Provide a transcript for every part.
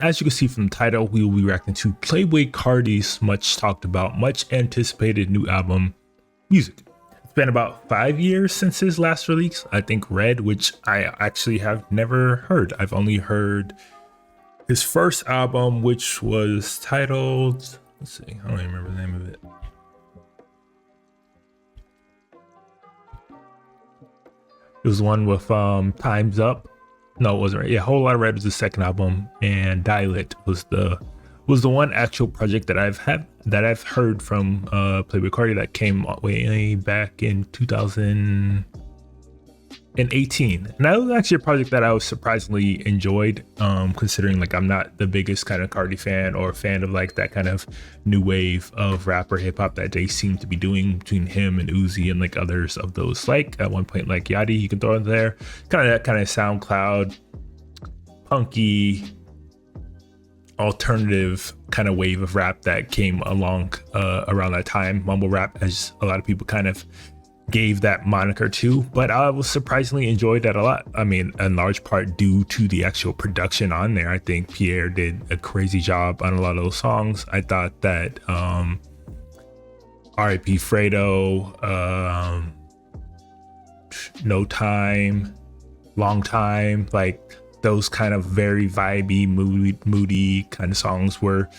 As you can see from the title, we will be reacting to Playboi Carti's much talked about, much anticipated new album, Music. It's been about 5 years since his last release, I think Red, which I actually have never heard. I've only heard his first album, which was titled, let's see, I don't even remember the name of it. It was one with Time's Up. No, it wasn't right. Yeah, Whole Lot of Red was the second album, and Dialect was the one actual project that I've heard from Playboi Carti that came way back in 2018. And that was actually a project that I was surprisingly enjoyed, considering like I'm not the biggest kind of Carti fan or fan of like that kind of new wave of rap or hip hop that they seem to be doing between him and Uzi and like others of those. Like at one point, like Yachty, you can throw in there, kind of that kind of SoundCloud, punky, alternative kind of wave of rap that came along around that time. Mumble rap, as a lot of people kind of gave that moniker to, but I was surprisingly enjoyed that a lot. I mean, in large part due to the actual production on there. I think Pierre did a crazy job on a lot of those songs. I thought that R.I.P. Fredo, No Time, Long Time, like those kind of very vibey, moody kind of songs were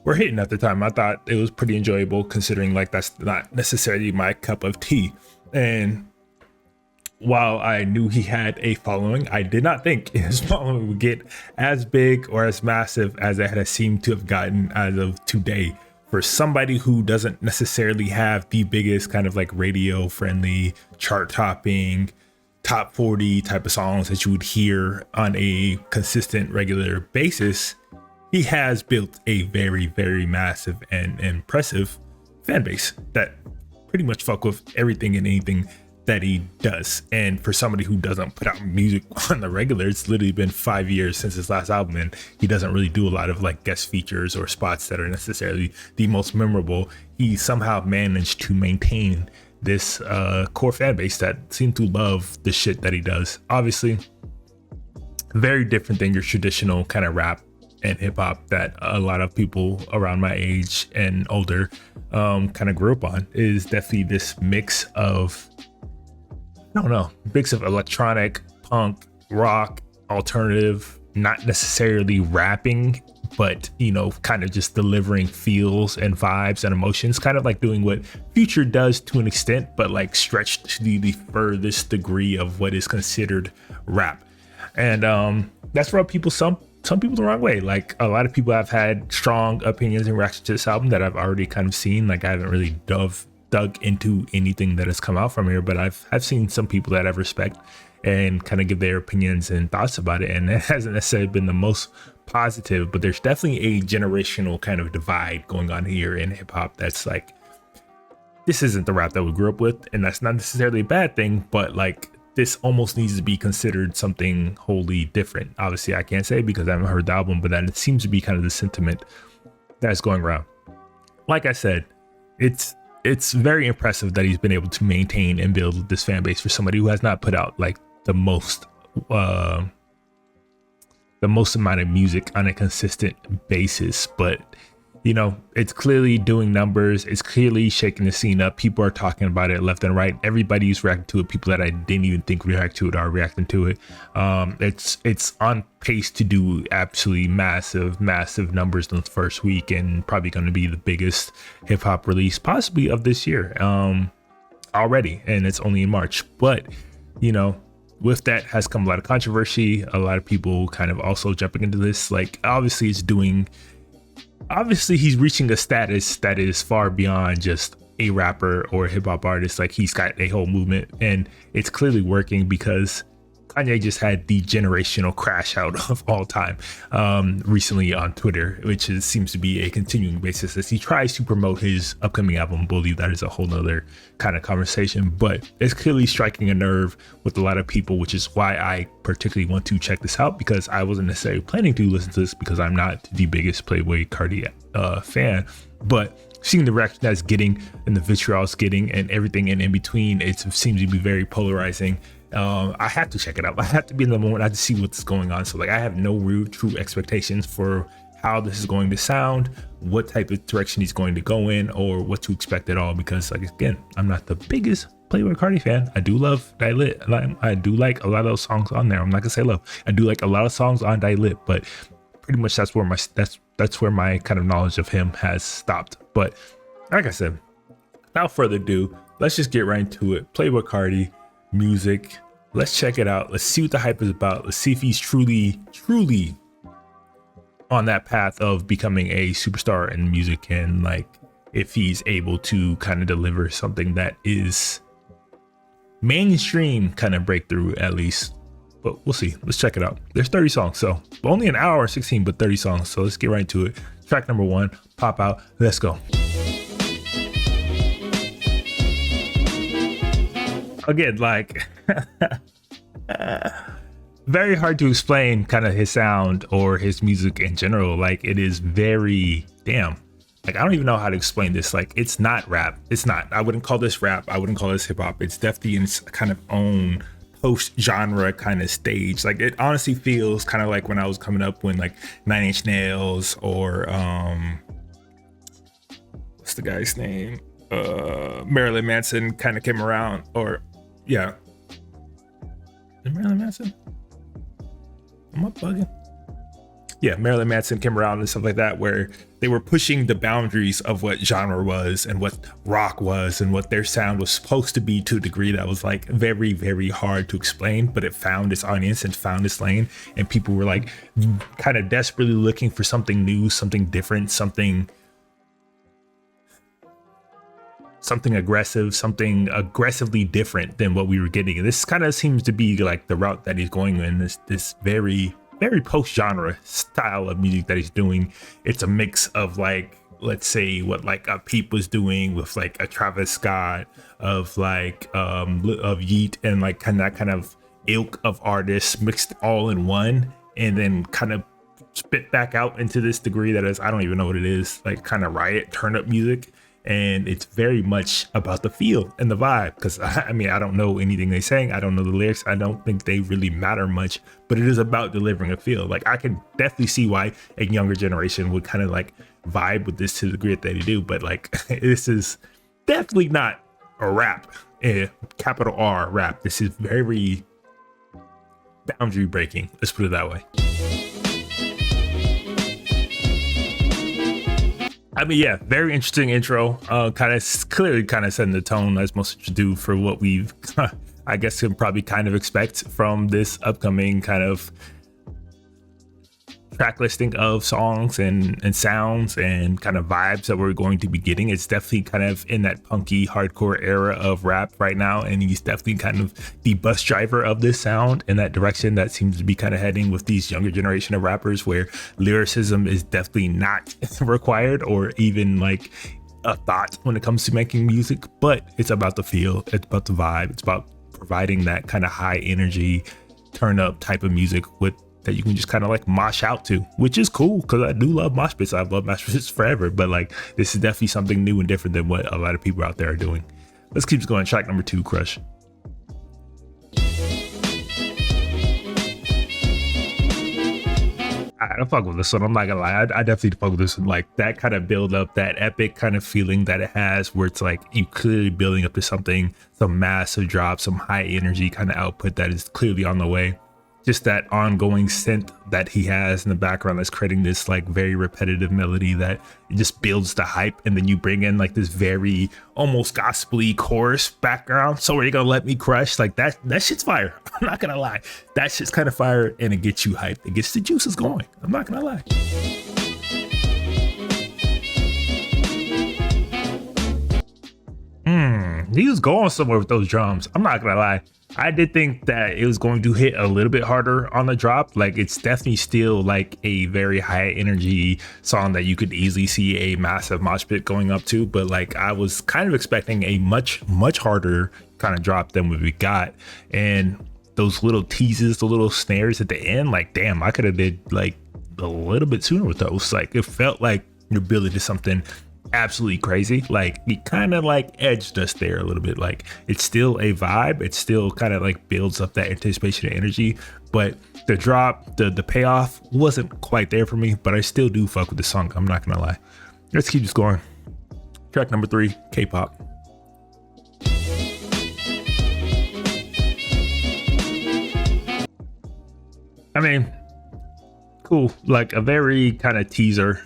hitting at the time. I thought it was pretty enjoyable, considering like that's not necessarily my cup of tea. And while I knew he had a following, I did not think his following would get as big or as massive as it has seemed to have gotten as of today. For somebody who doesn't necessarily have the biggest kind of like radio friendly, chart topping, top 40 type of songs that you would hear on a consistent, regular basis, he has built a very, very massive and impressive fan base that pretty much fuck with everything and anything that he does. And for somebody who doesn't put out music on the regular, it's literally been 5 years since his last album, and he doesn't really do a lot of like guest features or spots that are necessarily the most memorable. He somehow managed to maintain this core fan base that seemed to love the shit that he does. Obviously, very different than your traditional kind of rap and hip hop that a lot of people around my age and older kind of grew up on. Is definitely this mix of, I don't know, mix of electronic, punk, rock, alternative, not necessarily rapping, but you know, kind of just delivering feels and vibes and emotions, kind of like doing what Future does to an extent, but like stretched to the furthest degree of what is considered rap. And that's rubbed people some people the wrong way. Like a lot of people have had strong opinions and reactions to this album that I've already kind of seen. Like I haven't really dug into anything that has come out from here, but I've seen some people that I respect and kind of give their opinions and thoughts about it, and it hasn't necessarily been the most positive. But there's definitely a generational kind of divide going on here in hip hop that's like, this isn't the rap that we grew up with, and that's not necessarily a bad thing, but like this almost needs to be considered something wholly different. Obviously I can't say because I haven't heard the album, but that it seems to be kind of the sentiment that's going around. Like I said, it's very impressive that he's been able to maintain and build this fan base for somebody who has not put out like the most amount of music on a consistent basis. But you know, it's clearly doing numbers. It's clearly shaking the scene up. People are talking about it left and right. Everybody's reacting to it. People that I didn't even think would react to it are reacting to it. It's on pace to do absolutely massive numbers in the first week, and probably going to be the biggest hip hop release possibly of this year already. And it's only in March. But you know, with that has come a lot of controversy. A lot of people kind of also jumping into this. Like obviously he's reaching a status that is far beyond just a rapper or a hip hop artist. Like he's got a whole movement, and it's clearly working because Kanye just had the generational crash out of all time recently on Twitter, which seems to be a continuing basis as he tries to promote his upcoming album Bully. That is a whole nother kind of conversation, but it's clearly striking a nerve with a lot of people, which is why I particularly want to check this out, because I wasn't necessarily planning to listen to this because I'm not the biggest Playboi Carti fan, but seeing the reaction that's getting and the vitriol it's getting and everything in between, it seems to be very polarizing. I have to check it out. I have to be in the moment. I have to see what's going on. So like, I have no real true expectations for how this is going to sound, what type of direction he's going to go in, or what to expect at all. Because like, again, I'm not the biggest Playboi Carti fan. I do love Die Lit. I do like a lot of those songs on there. I'm not gonna say love. I do like a lot of songs on Die Lit, but pretty much that's where my kind of knowledge of him has stopped. But like I said, without further ado, let's just get right into it. Playboi Carti music. Let's check it out. Let's see what the hype is about. Let's see if he's truly on that path of becoming a superstar in music, and like if he's able to kind of deliver something that is mainstream kind of breakthrough at least. But we'll see. Let's check it out. There's 30 songs, so only an hour 16, but 30 songs. So let's get right into it. Track number 1, Pop Out. Let's go. Again, like very hard to explain kind of his sound or his music in general. Like it is very like I don't even know how to explain this. Like it's not rap. It's not. I wouldn't call this rap. I wouldn't call this hip hop. It's definitely in its kind of own post genre kind of stage. Like it honestly feels kind of like when I was coming up, when like 9 Inch Nails or what's the guy's name? Marilyn Manson kind of came around. Or yeah. Is Marilyn Manson? Am I bugging? Yeah, Marilyn Manson came around and stuff like that, where they were pushing the boundaries of what genre was and what rock was and what their sound was supposed to be, to a degree that was like very, very hard to explain, but it found its audience and found its lane. And people were like kind of desperately looking for something new, something different, something aggressive, something aggressively different than what we were getting. And this kind of seems to be like the route that he's going in, this very post-genre style of music that he's doing. It's a mix of like, let's say what like a Peep was doing with like a Travis Scott, of like of Yeet, and like kind of ilk of artists mixed all in one, and then kind of spit back out into this degree that is, I don't even know what it is, like kind of riot turn up music. And it's very much about the feel and the vibe, because I mean, I don't know anything they sang. I don't know the lyrics. I don't think they really matter much, but it is about delivering a feel. Like I can definitely see why a younger generation would kind of like vibe with this to the degree that they do. But like, this is definitely not a rap, capital R rap. This is very boundary breaking. Let's put it that way. I mean, yeah, very interesting intro. Kind of clearly kind of setting the tone, as most should do, for what we've, I guess, can probably kind of expect from this upcoming kind of track listing of songs and sounds and kind of vibes that we're going to be getting. It's definitely kind of in that punky hardcore era of rap right now, and he's definitely kind of the bus driver of this sound in that direction that seems to be kind of heading with these younger generation of rappers, where lyricism is definitely not required or even like a thought when it comes to making music. But it's about the feel, it's about the vibe, it's about providing that kind of high energy turn up type of music with that you can just kind of like mosh out to, which is cool, because I do love mosh pits. I've loved mosh pits forever, but like this is definitely something new and different than what a lot of people out there are doing. Let's keep going. Track number 2, Crush. I fuck with this one. I'm not gonna lie. I definitely fuck with this one. Like that kind of build up, that epic kind of feeling that it has, where it's like you clearly building up to something, some massive drop, some high energy kind of output that is clearly on the way. Just that ongoing synth that he has in the background that's creating this like very repetitive melody that it just builds the hype, and then you bring in like this very almost gospel-y chorus background. So are you gonna let me crush? Like that shit's fire. I'm not gonna lie. That shit's kind of fire, and it gets you hyped. It gets the juices going. I'm not gonna lie. He was going somewhere with those drums. I'm not gonna lie. I did think that it was going to hit a little bit harder on the drop. Like it's definitely still like a very high energy song that you could easily see a massive mosh pit going up to. But like I was kind of expecting a much harder kind of drop than what we got. And those little teases, the little snares at the end, like damn, I could have did like a little bit sooner with those. Like it felt like you're building to something absolutely crazy. Like he kind of like edged us there a little bit. Like it's still a vibe. It still kind of like builds up that anticipation and energy, but the drop, the payoff wasn't quite there for me, but I still do fuck with the song. I'm not gonna lie. Let's keep this going. Track number 3, K-pop. I mean, cool. Like a very kind of teaser.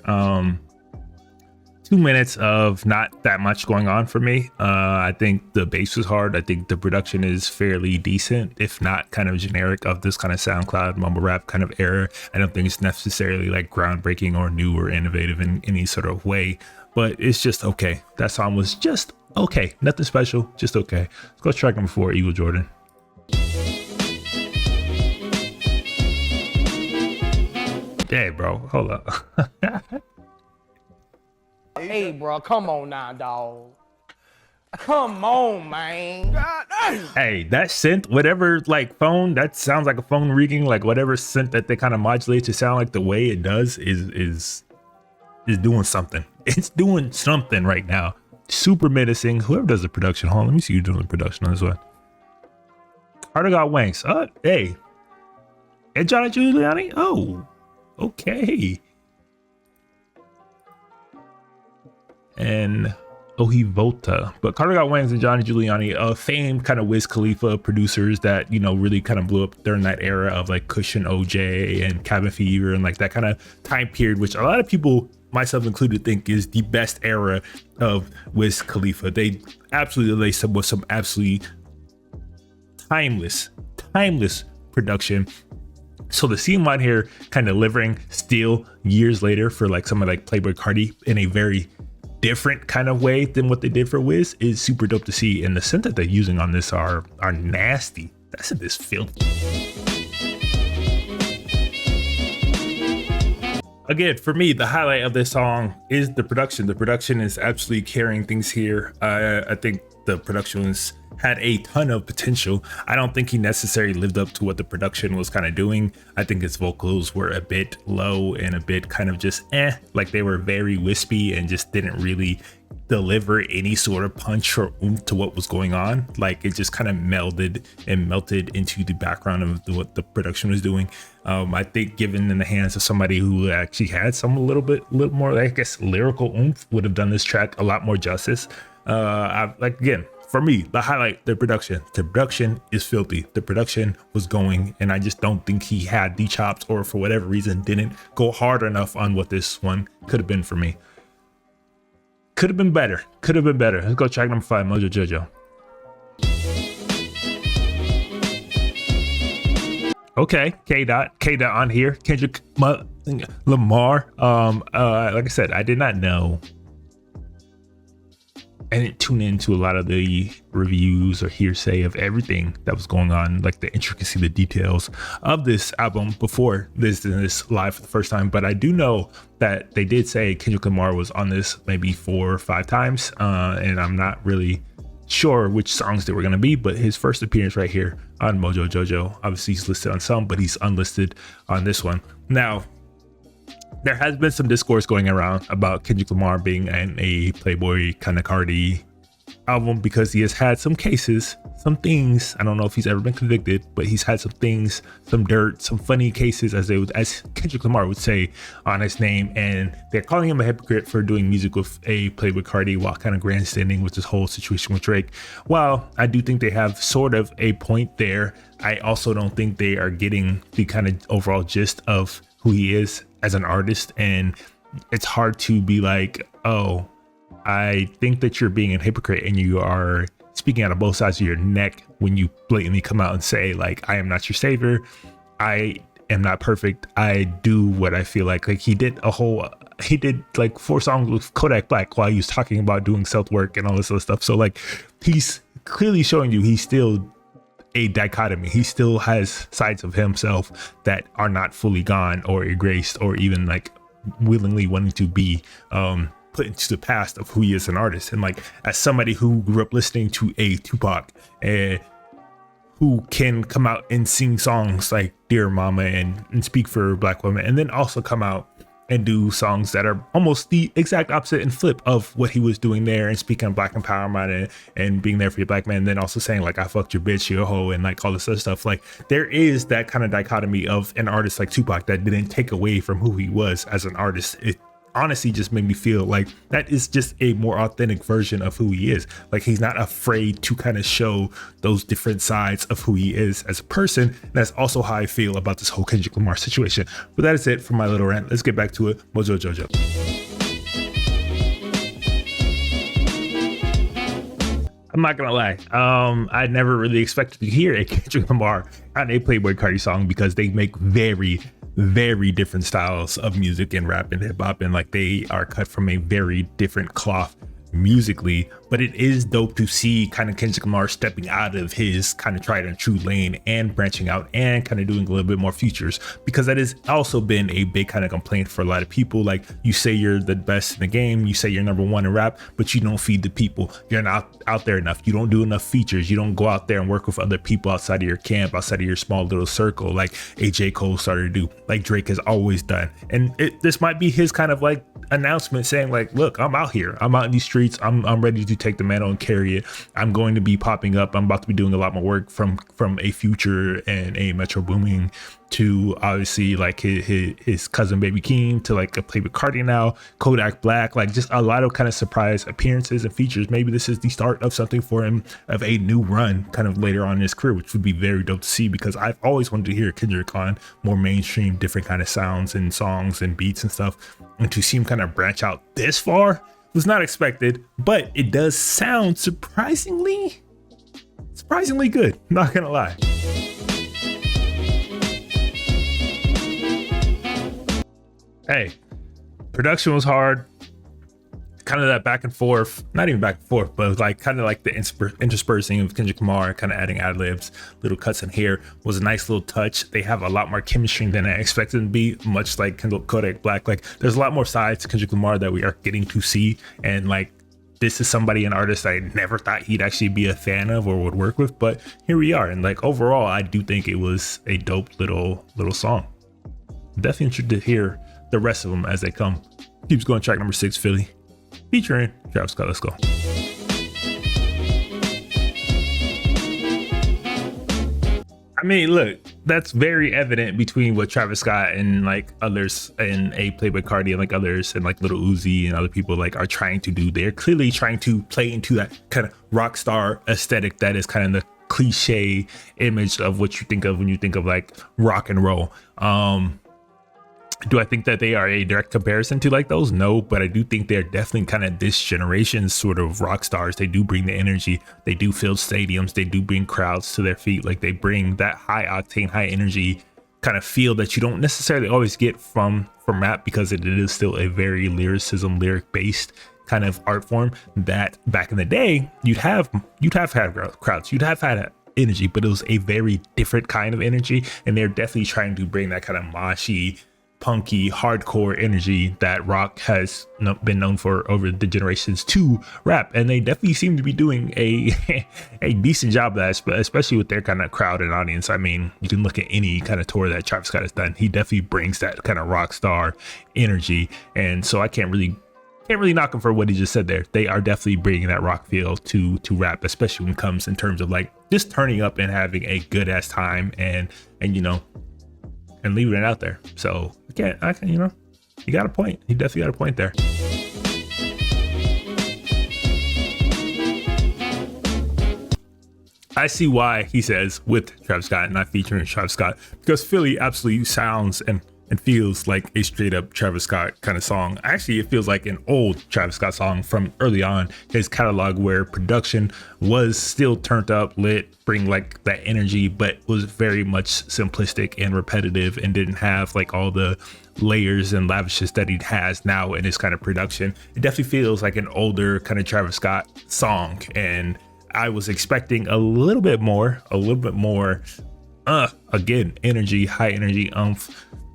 2 minutes of not that much going on for me. I think the bass was hard. I think the production is fairly decent, if not kind of generic of this kind of SoundCloud mumble rap kind of era. I don't think it's necessarily like groundbreaking or new or innovative in any sort of way, but it's just okay. That song was just okay. Nothing special, just okay. Let's go to track number 4, Eagle Jordan. Hey, bro, hold up. Hey, bro, come on now, dog. Come on, man. Hey, that synth, whatever, like phone, that sounds like a phone ringing, like whatever synth that they kind of modulate to sound like the way it does is doing something. It's doing something right now. Super menacing. Whoever does the production, hold on, let me see who's doing the production on this one. Carter got Wanks. Hey. And Johnny Giuliani? Oh, okay. And Ohi Volta, but Carter Got Wangs and Johnny Giuliani, famed kind of Wiz Khalifa producers that, you know, really kind of blew up during that era of like Cushion OJ and Cabin Fever and like that kind of time period, which a lot of people, myself included, think is the best era of Wiz Khalifa. They absolutely laced up with some absolutely timeless production. So to see him out here kind of delivering still years later for like someone like Playboi Carti in a very different kind of way than what they did for Wiz is super dope to see. And the synth that they're using on this are nasty. That synth is filthy. Again, for me, the highlight of this song is the production. The production is absolutely carrying things here. I think the production had a ton of potential. I don't think he necessarily lived up to what the production was kind of doing. I think his vocals were a bit low and a bit kind of just like they were very wispy and just didn't really deliver any sort of punch or oomph to what was going on. Like it just kind of melded and melted into the background of what the production was doing. I think given in the hands of somebody who actually had some a little more, I guess, lyrical oomph would have done this track a lot more justice. Like again, for me, the highlight, the production. The production is filthy. The production was going, and I just don't think he had the chops, or for whatever reason didn't go hard enough on what this one could have been for me. Could have been better. Could have been better. Let's go track number 5, Mojo Jojo. Okay, K-Dot on here. Kendrick Lamar. Like I said, I did not know. I didn't tune into a lot of the reviews or hearsay of everything that was going on, like the intricacy, the details of this album before this live for the first time. But I do know that they did say Kendrick Lamar was on this maybe 4 or 5 times, and I'm not really sure which songs they were going to be, but his first appearance right here on Mojo Jojo. Obviously he's listed on some, but he's unlisted on this one. Now, there has been some discourse going around about Kendrick Lamar being in a Playboi kind of Carti album because he has had some cases, some things. I don't know if he's ever been convicted, but he's had some things, some dirt, some funny cases, as Kendrick Lamar would say, on his name, and they're calling him a hypocrite for doing music with a Playboi Carti while kind of grandstanding with this whole situation with Drake. While I do think they have sort of a point there, I also don't think they are getting the kind of overall gist of who he is as an artist, and it's hard to be like, oh, I think that you're being a hypocrite and you are speaking out of both sides of your neck when you blatantly come out and say like, I am not your savior, I am not perfect, I do what I feel like he did like 4 songs with Kodak Black while he was talking about doing self work and all this other stuff. So like he's clearly showing you he's still a dichotomy. He still has sides of himself that are not fully gone or erased or even like willingly wanting to be put into the past of who he is an artist. And like as somebody who grew up listening to a Tupac and who can come out and sing songs like Dear Mama and speak for Black women, and then also come out and do songs that are almost the exact opposite and flip of what he was doing there, and speaking of black empowerment and being there for your black man, and then also saying like I fucked your bitch, your hoe, and like all this other stuff. Like there is that kind of dichotomy of an artist like Tupac that didn't take away from who he was as an artist. It honestly just made me feel like that is just a more authentic version of who he is. Like he's not afraid to kind of show those different sides of who he is as a person. And that's also how I feel about this whole Kendrick Lamar situation. But that is it for my little rant. Let's get back to it. Mojo Jojo. I'm not gonna lie, I never really expected to hear a Kendrick Lamar on a Playboi Carti song, because they make very different styles of music and rap and hip hop, and like they are cut from a very different cloth musically. But it is dope to see kind of Kendrick Lamar stepping out of his kind of tried and true lane and branching out and kind of doing a little bit more features, because that has also been a big kind of complaint for a lot of people. Like, you say you're the best in the game, you say you're number one in rap, but you don't feed the people. You're not out there enough. You don't do enough features. You don't go out there and work with other people outside of your camp, outside of your small little circle, like a J. Cole started to do, like Drake has always done. And this might be his kind of like announcement saying like, look, I'm out here, I'm out in these streets, I'm ready to take the mantle and carry it. I'm going to be popping up. I'm about to be doing a lot more work from a Future and a Metro Booming to obviously like his cousin Baby Keem to like a Playboi Carti now, Kodak Black, like just a lot of kind of surprise appearances and features. Maybe this is the start of something for him, of a new run kind of later on in his career, which would be very dope to see, because I've always wanted to hear Kendrick on more mainstream, different kind of sounds and songs and beats and stuff. And to see him kind of branch out this far was not expected, but it does sound surprisingly good, not gonna lie. Hey, production was hard, kind of that back and forth, not even back and forth, but like kind of like the interspersing of Kendrick Lamar, kind of adding ad libs, little cuts in here was a nice little touch. They have a lot more chemistry than I expected them to be, much like Kodak Black. Like there's a lot more sides to Kendrick Lamar that we are getting to see, and like this is somebody, an artist I never thought he'd actually be a fan of or would work with, but here we are. And like overall, I do think it was a dope little song. Definitely interested to hear the rest of them as they come. Keeps going. Track number 6, Philly, featuring Travis Scott. Let's go. I mean, look, that's very evident between what Travis Scott and like others and a Playboi Carti and like others and like Lil Uzi and other people like are trying to do. They're clearly trying to play into that kind of rock star aesthetic that is kind of the cliche image of what you think of when you think of like rock and roll. Do I think that they are a direct comparison to like those? No, but I do think they're definitely kind of this generation's sort of rock stars. They do bring the energy. They do fill stadiums. They do bring crowds to their feet. Like they bring that high octane, high energy kind of feel that you don't necessarily always get from rap, because it is still a very lyric based kind of art form that back in the day you'd have had crowds, you'd have had energy, but it was a very different kind of energy. And they're definitely trying to bring that kind of moshy, punky, hardcore energy that rock has been known for over the generations to rap, and they definitely seem to be doing a decent job of that, especially with their kind of crowd and audience. I mean, you can look at any kind of tour that Travis Scott has done. He definitely brings that kind of rock star energy, and so I can't really knock him for what he just said there. They are definitely bringing that rock feel to rap, especially when it comes in terms of like just turning up and having a good ass time and you know, and leaving it out there. So I can, you know, you got a point. He definitely got a point there. I see why he says with Travis Scott and not featuring Travis Scott, because Philly absolutely sounds and feels like a straight up Travis Scott kind of song. Actually, it feels like an old Travis Scott song from early on his catalog, where production was still turned up, lit, bring like that energy, but was very much simplistic and repetitive and didn't have like all the layers and lavishes that he has now in his kind of production. It definitely feels like an older kind of Travis Scott song, and I was expecting a little bit more, again, energy, high energy,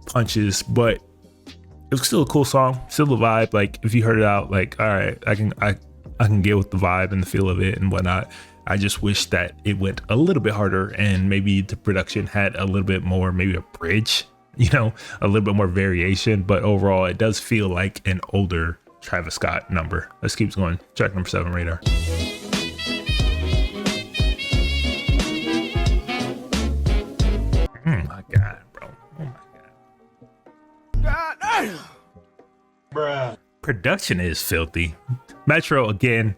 punches, but it was still a cool song, still a vibe. Like if you heard it out, like, all right, I can get with the vibe and the feel of it and whatnot. I just wish that it went a little bit harder, and maybe the production had a little bit more, maybe a bridge you know, a little bit more variation, but overall it does feel like an older Travis Scott number. Let's keep going. Track number 7, Radar. Oh my God, bro. Oh my God. God damn. Bruh. Production is filthy. Metro again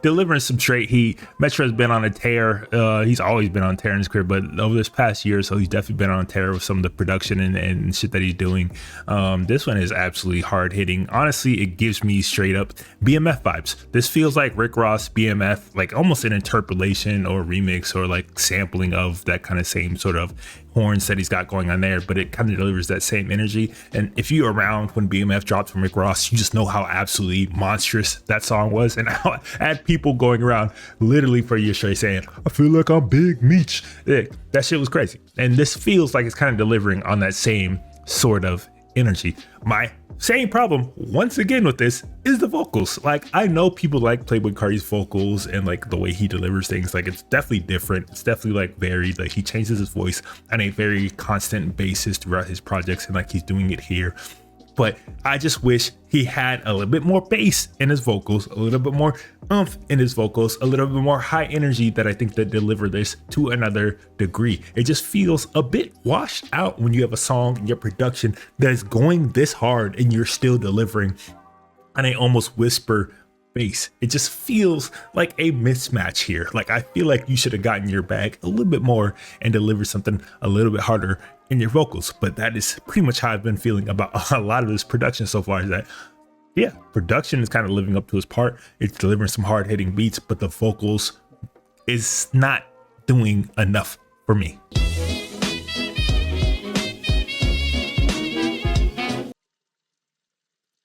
delivering some straight heat. Metro has been on a tear. He's always been on a tear in his career, but over this past year or so, he's definitely been on a tear with some of the production and shit that he's doing. This one is absolutely hard hitting. Honestly, it gives me straight up BMF vibes. This feels like Rick Ross BMF, like almost an interpolation or remix or like sampling of that kind of same sort of horns that he's got going on there, but it kind of delivers that same energy. And if you're around when BMF dropped from Rick Ross, you just know how absolutely monstrous that song was, and how I had people going around literally for years straight saying, I feel like I'm Big Meech. That shit was crazy. And this feels like it's kind of delivering on that same sort of energy. My same problem once again with this is the vocals. Like, I know people like Playboi Carti's vocals and like the way he delivers things. Like, it's definitely different. It's definitely like varied. Like, he changes his voice on a very constant basis throughout his projects, and like he's doing it here. But I just wish he had a little bit more bass in his vocals, a little bit more oomph in his vocals, a little bit more high energy that I think that deliver this to another degree. It just feels a bit washed out when you have a song in your production that is going this hard and you're still delivering on a almost whisper bass. It just feels like a mismatch here. Like, I feel like you should have gotten your bag a little bit more and delivered something a little bit harder in your vocals. But that is pretty much how I've been feeling about a lot of this production so far, is that yeah, production is kind of living up to its part. It's delivering some hard hitting beats, but the vocals is not doing enough for me.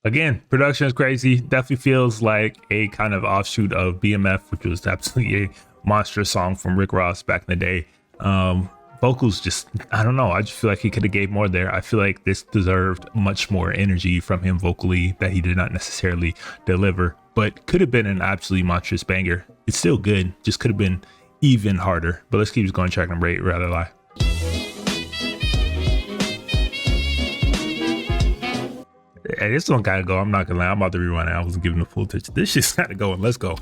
Again, production is crazy. Definitely feels like a kind of offshoot of BMF, which was absolutely a monstrous song from Rick Ross back in the day. Vocals just, I don't know. I just feel like he could have gave more there. I feel like this deserved much more energy from him vocally that he did not necessarily deliver, but could have been an absolutely monstrous banger. It's still good, just could have been even harder. But let's keep going. Track number 8, Rather Lie. Hey, this one gotta go. I'm not gonna lie. I'm about to rewind it. I wasn't giving the full attention. This shit's gotta go, and let's go.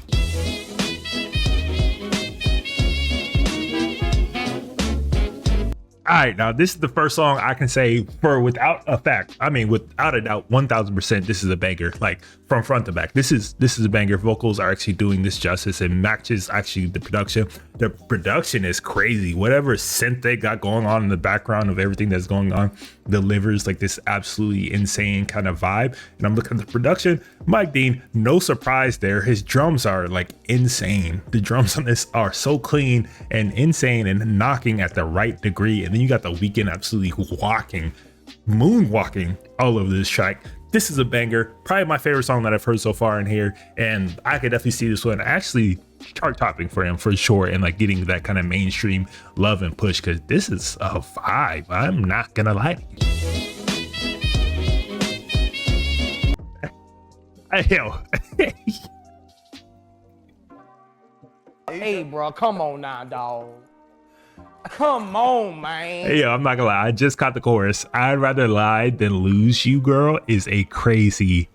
All right, now this is the first song I can say for without a doubt, 1000%, this is a banger, like from front to back. This is a banger. Vocals are actually doing this justice and matches actually the production. The production is crazy. Whatever synth they got going on in the background of everything that's going on delivers like this absolutely insane kind of vibe. And I'm looking at the production. Mike Dean, no surprise there. His drums are like insane. The drums on this are so clean and insane and knocking at the right degree. And then you got The Weeknd absolutely moonwalking all over this track. This is a banger, probably my favorite song that I've heard so far in here, and I could definitely see this one actually chart topping for him for sure, and like getting that kind of mainstream love and push, because this is a vibe. I'm not gonna lie to you. Yo. Hey, bro, come on now, dog. Come on, man. Hey, yo, I'm not gonna lie. I just caught the chorus. I'd rather lie than lose you, girl, is a crazy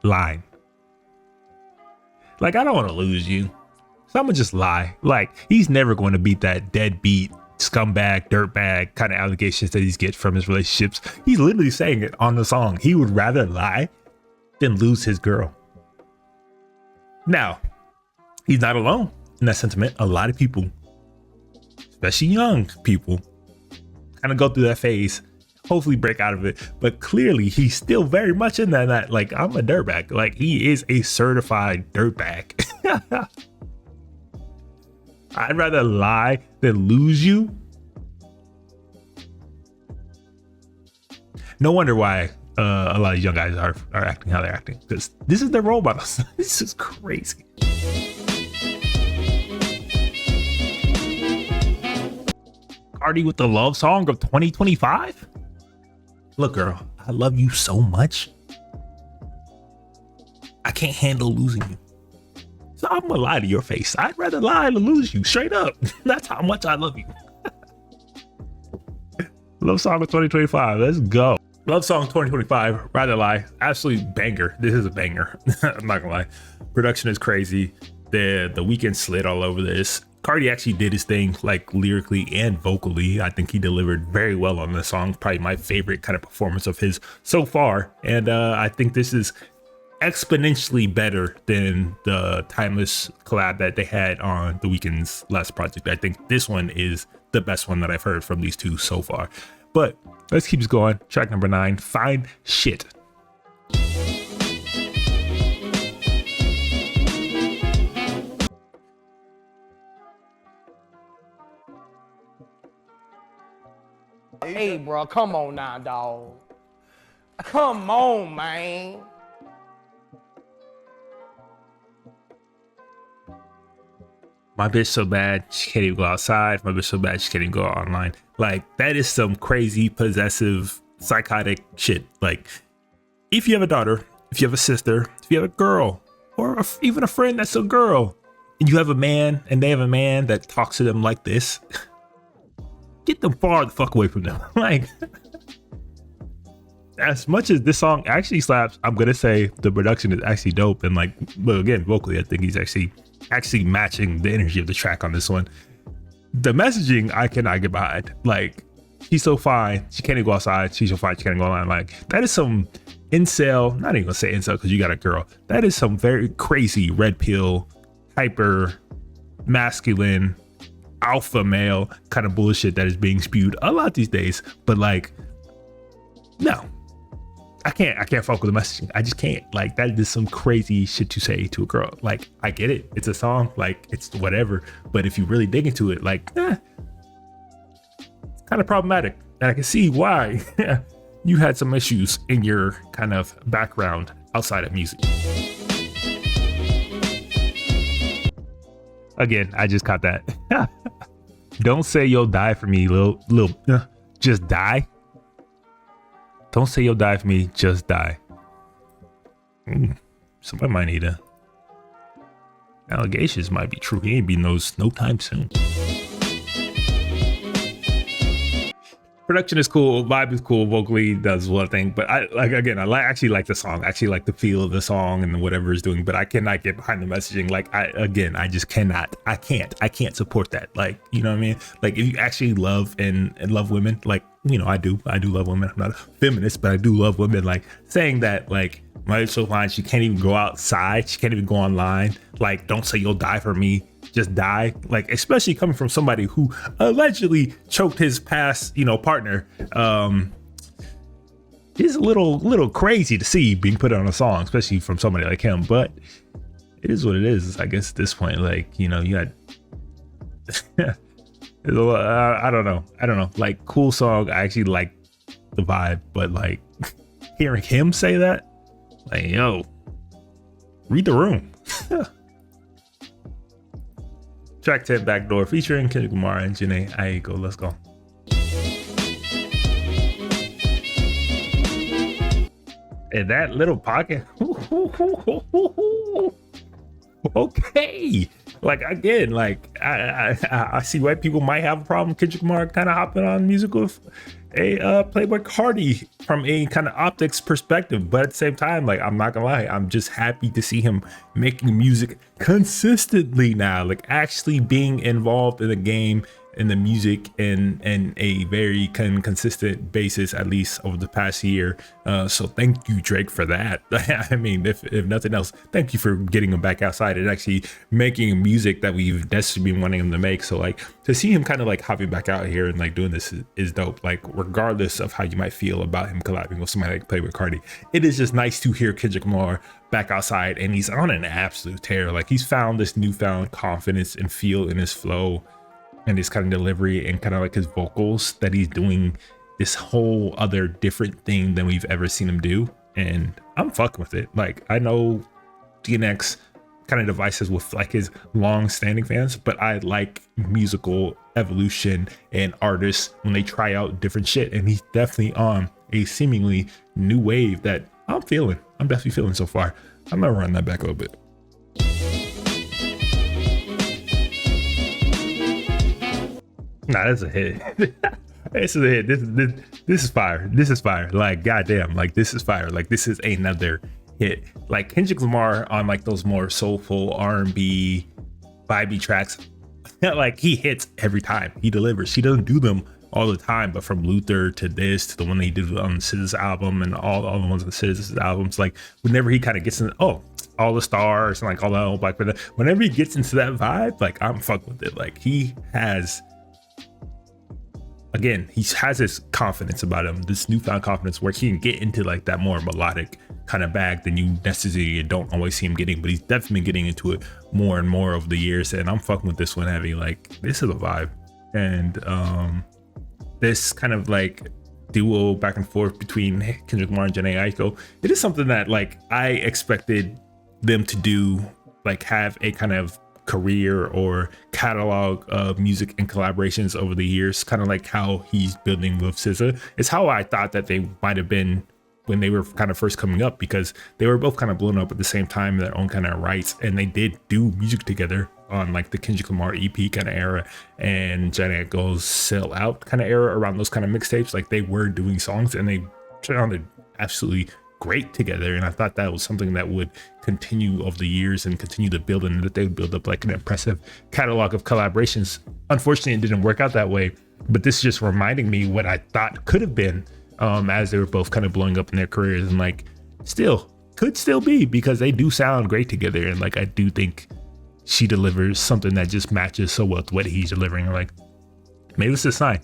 line. Like, I don't want to lose you, so I'm gonna just lie. Like, he's never going to beat that deadbeat, scumbag, dirtbag kind of allegations that he's get from his relationships. He's literally saying it on the song. He would rather lie than lose his girl. Now, he's not alone in that sentiment. A lot of people, especially young people, kind of go through that phase, hopefully break out of it. But clearly he's still very much in that like, I'm a dirtbag. Like, he is a certified dirtbag. I'd rather lie than lose you. No wonder why a lot of young guys are acting how they're acting, because this is their role models. This is crazy. Carti with the love song of 2025. Look, girl, I love you so much. I can't handle losing you. So I'm gonna lie to your face. I'd rather lie than lose you, straight up. That's how much I love you. Love song of 2025. Let's go. Love song 2025. Rather lie. Absolute banger. This is a banger. I'm not gonna lie. Production is crazy. The Weeknd slid all over this. Carti actually did his thing, like lyrically and vocally. I think he delivered very well on this song. Probably my favorite kind of performance of his so far. And I think this is exponentially better than the Timeless collab that they had on The Weeknd's last project. I think this one is the best one that I've heard from these two so far. But let's keep this going. Track number 9, Fine Shit. Hey, bro, come on now, dog. Come on, man. My bitch so bad she can't even go outside. My bitch so bad she can't even go online. Like, that is some crazy, possessive, psychotic shit. Like, if you have a daughter, if you have a sister, if you have a girl, or even a friend that's a girl, and you have a man and they have a man that talks to them like this, get them far the fuck away from them. Like, as much as this song actually slaps, I'm gonna say the production is actually dope. And like, but again, vocally, I think he's actually matching the energy of the track on this one. The messaging I cannot get behind. Like, she's so fine, she can't even go outside. She's so fine, she can't go online. Like, that is some incel, not even gonna say incel because you got a girl. That is some very crazy red pill, hyper masculine, alpha male kind of bullshit that is being spewed a lot these days. But like, no, I can't fuck with the messaging. I just can't. Like, that is some crazy shit to say to a girl. Like, I get it, it's a song, like, it's whatever, but if you really dig into it, like, it's kind of problematic. And I can see why you had some issues in your kind of background outside of music. Again, I just caught that. Don't say you'll die for me, just die. Don't say you'll die for me, just die. Somebody might need a allegations might be true. He ain't beating those no time soon. Production is cool, vibe is cool, vocally does one thing, but I actually like the song. I actually like the feel of the song and whatever it's doing, but I cannot get behind the messaging. Like, I just cannot. I can't support that. Like, you know what I mean? Like, if you actually love and love women, like, you know, I do love women. I'm not a feminist, but I do love women. Like, saying that, like, my wife's so fine, she can't even go outside, she can't even go online. Like, don't say you'll die for me, just die. Like, especially coming from somebody who allegedly choked his past, you know, partner. It's a little crazy to see being put on a song, especially from somebody like him. But it is what it is, I guess, at this point. Like, you know, you had I don't know. Like, cool song. I actually like the vibe, but like, hearing him say that, like, yo, read the room. Track 10, Backdoor, featuring Kendrick Lamar and Janae Aiko. Let's go. And that little pocket. Okay. Like, again, like, I see why people might have a problem. Kendrick Lamar kind of hopping on music with a Playboi Carti from a kind of optics perspective, but at the same time, like, I'm not gonna lie, I'm just happy to see him making music consistently now, like actually being involved in the game, in the music, in a very consistent basis, at least over the past year. So thank you, Drake, for that. I mean, if nothing else, thank you for getting him back outside and actually making music that we've desperately been wanting him to make. So like, to see him kind of like hopping back out here and like doing this is dope. Like, regardless of how you might feel about him collabing with somebody like Playboi Carti, it is just nice to hear Kendrick Lamar back outside, and he's on an absolute tear. Like, he's found this newfound confidence and feel in his flow and his kind of delivery and kind of like his vocals, that he's doing this whole other different thing than we've ever seen him do. And I'm fucking with it. Like, I know DNX kind of devices with like his long standing fans, but I like musical evolution and artists when they try out different shit. And he's definitely on a seemingly new wave that I'm definitely feeling so far. I'm gonna run that back a little bit. Nah, that's a hit. This is a hit. This is fire. This is fire. Like, goddamn, like this is fire. Like, this is another hit. Like Kendrick Lamar on like those more soulful R&B vibey tracks, like he hits every time. He delivers. He doesn't do them all the time, but from Luther to this to the one that he did on SZA's album and all the ones on SZA's albums, like whenever he kind of gets in, all the stars and like all that old Black Panther, whenever he gets into that vibe, like I'm fucked with it. Like he has, again, he has this confidence about him, this newfound confidence where he can get into like that more melodic kind of bag than you necessarily don't always see him getting, but he's definitely getting into it more and more over the years. And I'm fucking with this one heavy. Like this is a vibe. And this kind of like duo back and forth between Kendrick Lamar and Jhené Aiko, it is something that like I expected them to do, like have a kind of career or catalog of music and collaborations over the years, kind of like how he's building with SZA. It's how I thought that they might have been when they were kind of first coming up, because they were both kind of blown up at the same time in their own kind of rights, and they did do music together on like the Kendrick Lamar EP kind of era and Jhené Aiko's Sell Out kind of era, around those kind of mixtapes. Like they were doing songs and they sounded absolutely great together, and I thought that was something that would continue over the years and continue to build, and that they would build up like an impressive catalog of collaborations. Unfortunately, it didn't work out that way, but this is just reminding me what I thought could have been, as they were both kind of blowing up in their careers, and like still could still be, because they do sound great together. And like I do think she delivers something that just matches so well with what he's delivering. Like maybe it's a sign,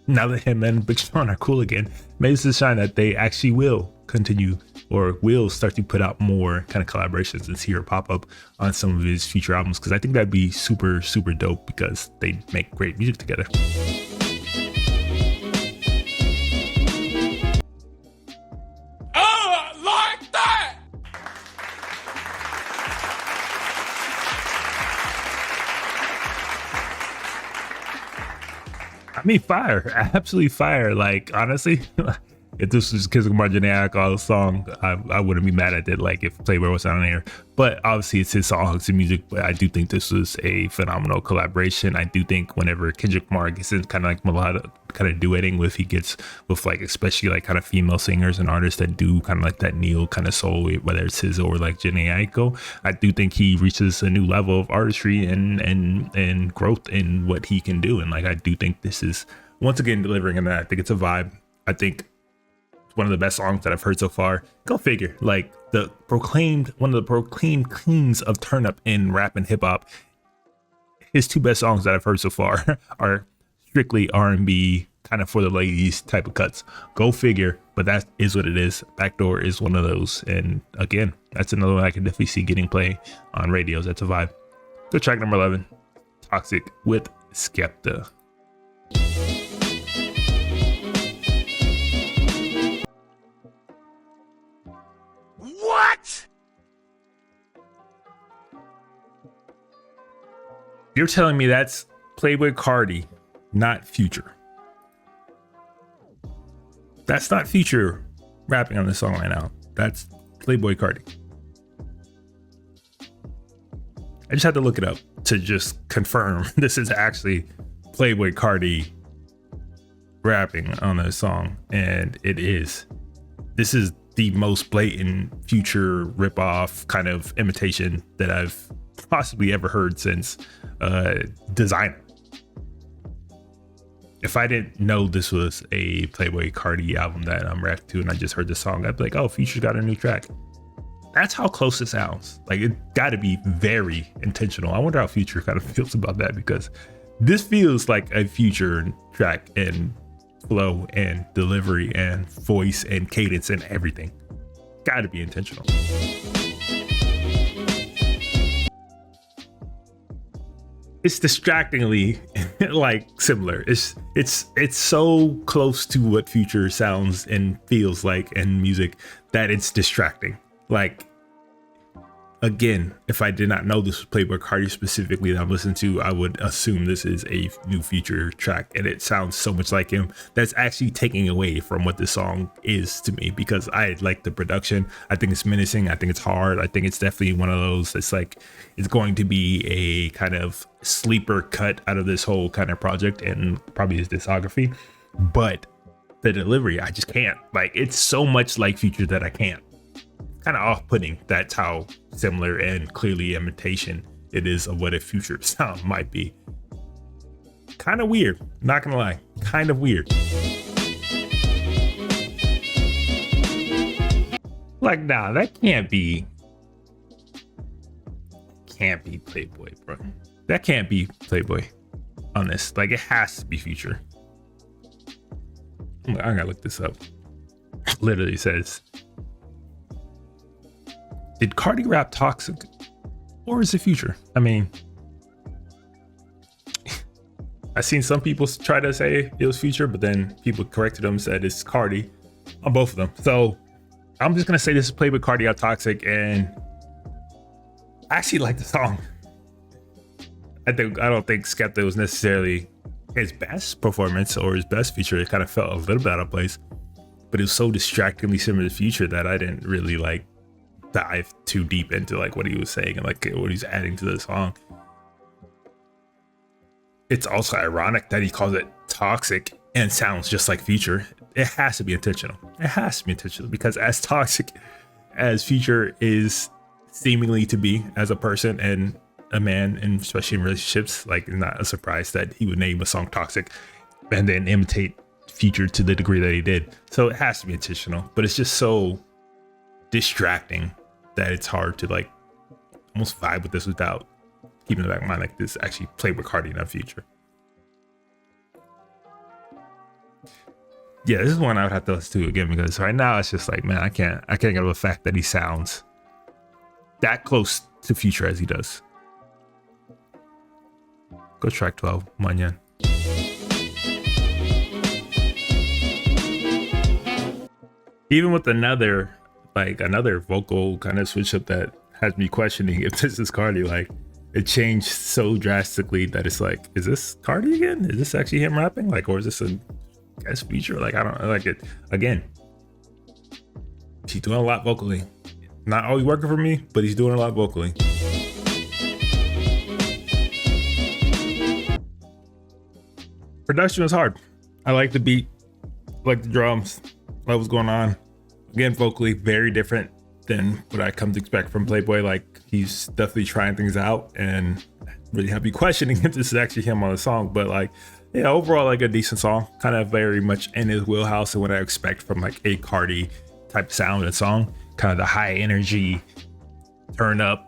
now that him and Big Sean are cool again, maybe it's a sign that they actually will continue or will start to put out more kind of collaborations and see her pop up on some of his future albums, because I think that'd be super dope, because they make great music together. I mean, fire, absolutely fire. Like honestly, if this was Kendrick Lamar Jhené Aiko song, I wouldn't be mad at it. Like if Playboi was on there, but obviously it's his songs and music. But I do think this was a phenomenal collaboration. I do think whenever Kendrick Lamar gets in kind of like melodic kind of duetting with, he gets with like especially like kind of female singers and artists that do kind of like that neo kind of soul, whether it's his or like Jhené Aiko, I do think he reaches a new level of artistry and growth in what he can do. And like I do think this is once again delivering, and I think it's a vibe. I think one of the best songs that I've heard so far. Go figure. Like one of the proclaimed kings of turn up in rap and hip hop. His two best songs that I've heard so far are strictly R&B, kind of for the ladies type of cuts. Go figure. But that is what it is. Backdoor is one of those. And again, that's another one I can definitely see getting play on radios. That's a vibe. So track number 11, Toxic with Skepta. What? You're telling me that's Playboi Carti, not Future? That's not Future rapping on this song right now. That's Playboi Carti. I just had to look it up to just confirm this is actually Playboi Carti rapping on this song, and it is. This is the most blatant Future ripoff kind of imitation that I've possibly ever heard since Designer. If I didn't know this was a Playboi Carti album that I'm reacting to and I just heard the song, I'd be like, oh, Future's got a new track. That's how close it sounds. Like it got to be very intentional. I wonder how Future kind of feels about that, because this feels like a Future track and flow and delivery and voice and cadence and everything. Got to be intentional. It's distractingly like similar. It's so close to what Future sounds and feels like in music that it's distracting. Like, again, if I did not know this was Playboi Carti specifically that I'm listening to, I would assume this is a new Future track, and it sounds so much like him. That's actually taking away from what this song is to me, because I like the production. I think it's menacing. I think it's hard. I think it's definitely one of those that's like, it's going to be a kind of sleeper cut out of this whole kind of project and probably his discography. but the delivery, I just can't. Like, it's so much like Future that I can't. Kind of off-putting. That's how similar and clearly imitation it is of what a Future sound might be. Kind of weird, not gonna lie. Kind of weird. Like, nah, that can't be Playboi, bro. That can't be Playboi on this. Like, it has to be Future. I gotta look this up. Literally says, did Carti rap Toxic or is it Future? I mean, I seen some people try to say it was Future, but then people corrected them, said it's Carti on both of them. So I'm just gonna say this is Playboi Carti out Toxic, and I actually like the song. I don't think Skepta was necessarily his best performance or his best feature. It kind of felt a little bit out of place, but it was so distractingly similar to Future that I didn't really like dive too deep into like what he was saying and like what he's adding to the song. It's also ironic that he calls it Toxic and sounds just like Future. It has to be intentional. It has to be intentional, because as toxic as Future is seemingly to be as a person and a man, and especially in relationships, like, not a surprise that he would name a song Toxic and then imitate Future to the degree that he did. So it has to be intentional, but it's just so distracting that it's hard to like almost vibe with this without keeping in the back of mind like this actually Playboi Carti, not Future. Yeah, this is one I would have to listen to again, because right now it's just like, man, I can't get over the fact that he sounds that close to Future as he does. Go track 12, Manyan. Even with another vocal kind of switch up that has me questioning if this is Carti, like, it changed so drastically that it's like, is this Carti again? Is this actually him rapping? Like, or is this a guest feature? Like, I don't like it. Again, he's doing a lot vocally. Not always working for me, but he's doing a lot vocally. Production was hard. I like the beat, like the drums, like what's going on. Again, vocally, very different than what I come to expect from Playboi. Like, he's definitely trying things out, and really have me questioning if this is actually him on the song. But like, yeah, overall, like a decent song, kind of very much in his wheelhouse and what I expect from like a Carti type sound and song. Kind of the high energy, turn up,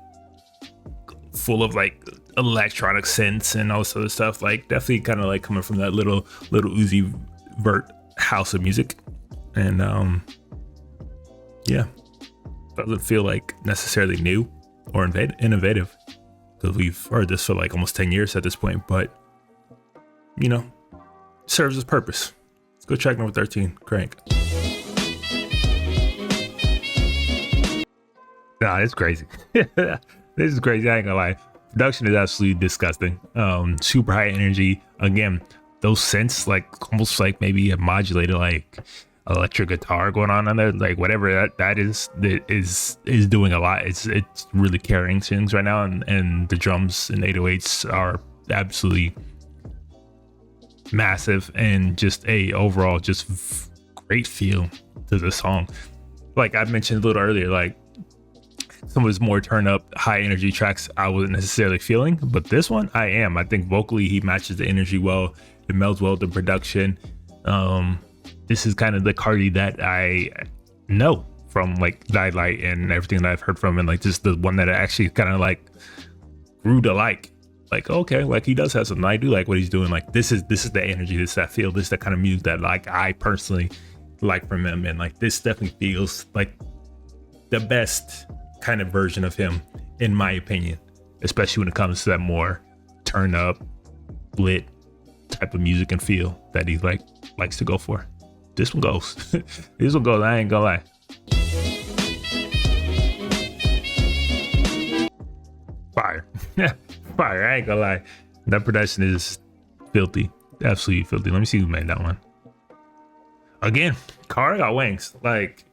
full of like electronic synths and all this other stuff. Like, definitely kind of like coming from that little Uzi Vert house of music. And yeah, doesn't feel like necessarily new or innovative, because we've heard this for like almost 10 years at this point, but you know, serves its purpose. Let's go track number 13, Crank. Nah, it's crazy. This is crazy, I ain't gonna lie. Production is absolutely disgusting. Super high energy. Again, those synths, like almost like maybe a modulated like electric guitar going on there, like whatever that is doing a lot. It's really carrying things right now, and the drums and 808s are absolutely massive, and just a overall just great feel to the song. Like I mentioned a little earlier, like some of his more turn up high energy tracks I wasn't necessarily feeling, but this one I am. I think vocally he matches the energy well. It melds well with the production. This is kind of the Carti that I know from like Nightlight and everything that I've heard from him, and like just the one that I actually kind of like grew to like okay, like he does have something. I do like what he's doing. Like this is the energy, this that feel, this that kind of music that like I personally like from him, and like this definitely feels like the best kind of version of him in my opinion, especially when it comes to that more turn up lit type of music and feel that he like likes to go for. This one goes. This one goes, I ain't gonna lie. Fire. Fire, I ain't gonna lie. That production is filthy. Absolutely filthy. Let me see who made that one. Again, Carti got wings. Like,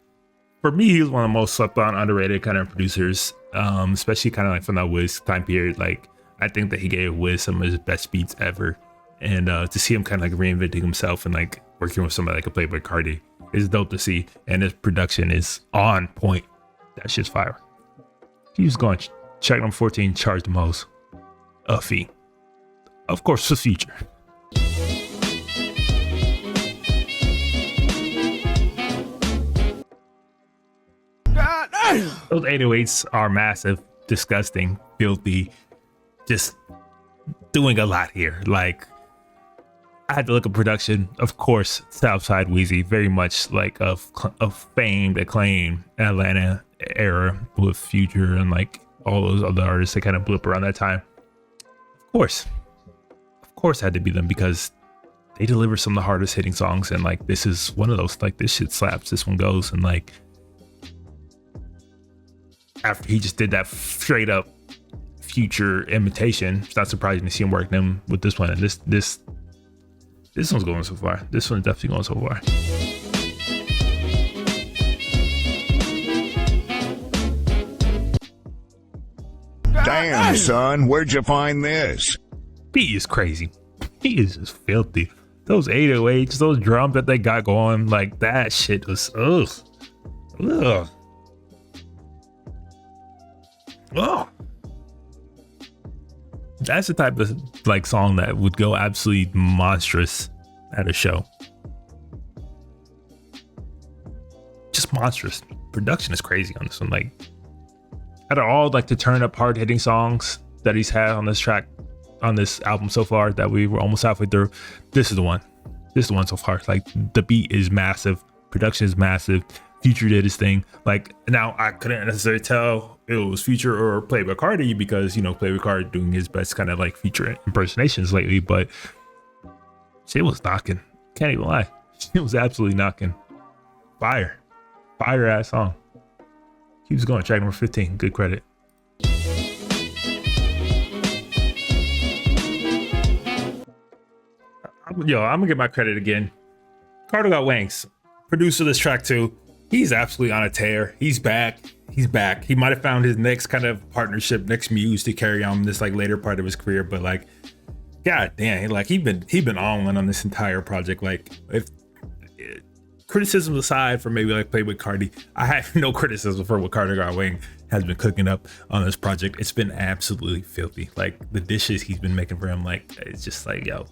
for me, he was one of the most slept on, underrated kind of producers. Especially kind of like from that Wiz time period. Like, I think that he gave Wiz some of his best beats ever. And to see him kind of like reinventing himself and like working with somebody like a Playboi Carti is dope to see, and his production is on point. That shit's fire. He's going check number 14, charge the most. A fee. Of course, for Future. God damn. Those 808s are massive, disgusting, filthy, just doing a lot here. Like, I had to look at production. Of course, Southside Wheezy, very much like of famed, acclaimed Atlanta era with Future and like all those other artists that kind of blew up around that time. Of course, had to be them because they deliver some of the hardest hitting songs, and like this is one of those. Like, this shit slaps, this one goes, and like after he just did that straight up Future imitation, it's not surprising to see him working them with this one. And this one's going so far. This one's definitely going so far. Damn, son, where'd you find this? Beat is crazy. He is just filthy. Those 808s, those drums that they got going, like that shit was ugh. Oh, that's the type of like song that would go absolutely monstrous at a show. Just monstrous. Production is crazy on this one. Like, out of all like the turn up hard hitting songs that he's had on this track, on this album so far, that we were almost halfway through, this is the one. This is the one so far. Like, the beat is massive, production is massive. Future did his thing. Like, now I couldn't necessarily tell it was Future or Playboi Carti because, you know, Playboi Carti doing his best kind of like Future impersonations lately, but shit was knocking. Can't even lie. It was absolutely knocking. Fire ass song. He was going track number 15. Good credit. Yo, I'm gonna get my credit again. Carter got Wanks, producer of this track too. He's absolutely on a tear. He's back. He might have found his next kind of partnership, next muse to carry on this like later part of his career. But like, god damn, like he been on this entire project. Like, if criticism aside from maybe like Playboi Carti, I have no criticism for what Carter Got Wing has been cooking up on this project. It's been absolutely filthy. Like, the dishes he's been making for him, like, it's just like, yo,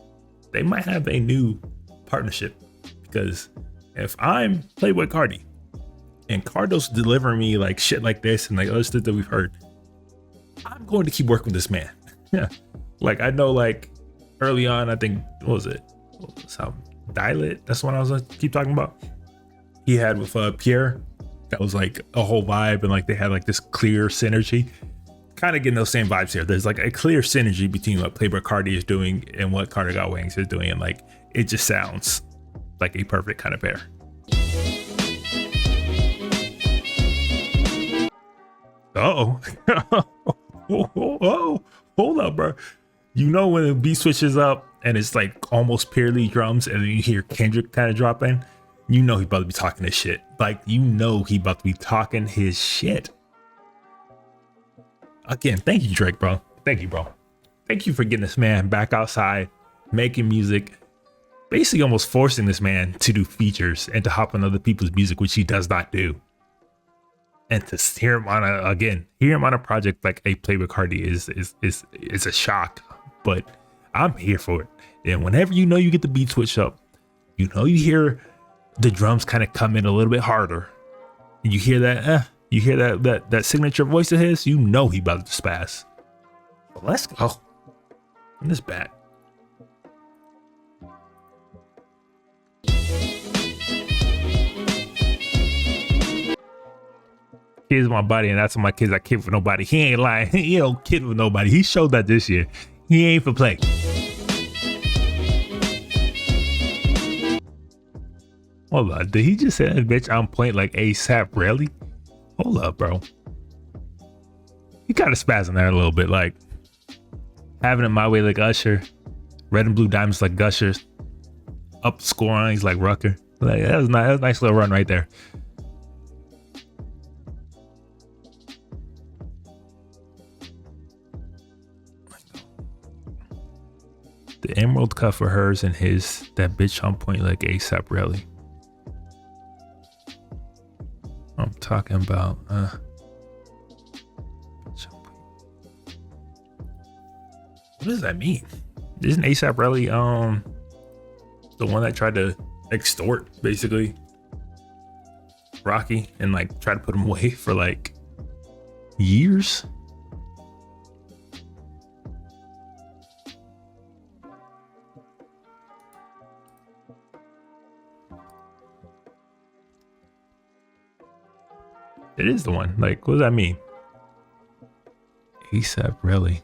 they might have a new partnership, because if I'm Playboi Carti and Cardo's delivering me like shit like this and like other stuff that we've heard, I'm going to keep working with this man. Yeah, like, I know, like, early on, I think, what was how Dilate, that's the one I was like keep talking about, he had with Pierre. That was like a whole vibe, and like they had like this clear synergy. Kind of getting those same vibes here. There's like a clear synergy between what Playboi Carti is doing and what Carter Got Wings is doing, and like it just sounds like a perfect kind of pair. Oh, hold up, bro. You know when the beat switches up and it's like almost purely drums, and then you hear Kendrick kind of drop in, you know he about to be talking his shit. Like, you know he about to be talking his shit. Again, thank you, Drake, bro. Thank you, bro. Thank you for getting this man back outside, making music, basically almost forcing this man to do features and to hop on other people's music, which he does not do. And to hear him on a project like a Playboi Carti is a shock, but I'm here for it. And whenever you know you get the beat switch up, you know you hear the drums kind of come in a little bit harder, and you hear that that signature voice of his, you know he about to spaz. So let's go. In this bat. Kids my body, and that's what my kids. I kid for nobody. He ain't lying. He don't kid with nobody. He showed that this year. He ain't for play. Hold on, did he just say that bitch on point like ASAP? Really? Hold up, bro. He kind of spazzing there a little bit, like having it my way like Usher, red and blue diamonds like Gushers, up scoring, he's like Rucker. Like, that was nice, nice little run right there. The emerald cut for hers and his. That bitch on point like ASAP Rally. I'm talking about what does that mean? Isn't ASAP Rally the one that tried to extort basically Rocky and like try to put him away for like years? It is the one. Like, what does that mean? ASAP Rally.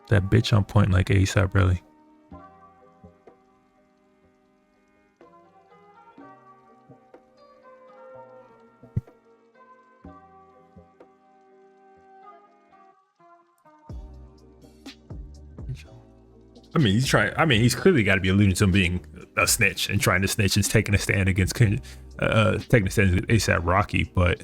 That bitch on point like ASAP Rally. I mean, he's clearly got to be alluding to him being a snitch and trying to snitch and taking a stand against ASAP Rocky, but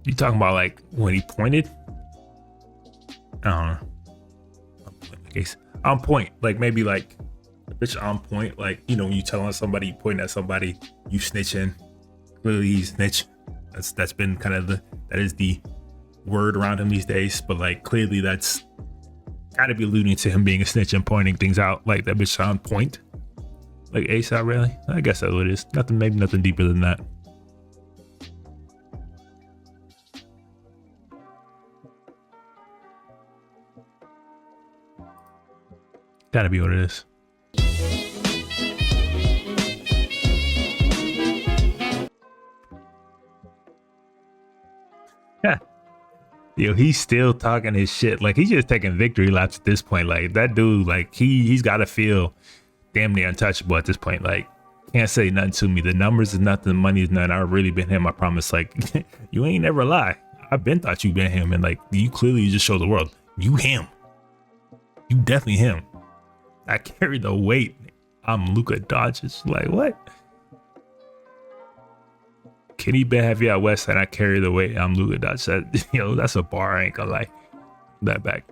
you talking about like when he pointed? I don't know. On point, like maybe like a bitch on point, like, you know, when you telling somebody, pointing at somebody, you snitching. Clearly he's snitch. That's been kind of that is the word around him these days. But like clearly that's got to be alluding to him being a snitch and pointing things out. Like that bitch on point, like ASAP Rally. I guess that's what it is. Maybe nothing deeper than that. Gotta be what it is. Yeah. Yo, he's still talking his shit. Like he's just taking victory laps at this point. Like that dude, like he's gotta feel damn near untouchable at this point. Like can't say nothing to me. The numbers is nothing, the money is nothing. I've really been him, I promise. Like you ain't never lie. I've been thought you been him, and like you clearly just show the world. You him. You definitely him. I carry the weight. I'm Luka Doncic. Like what? Kenny Ben Heavy out West Side. I carry the weight. I'm Luka Doncic. You know, that's a bar. I ain't gonna lie. That back.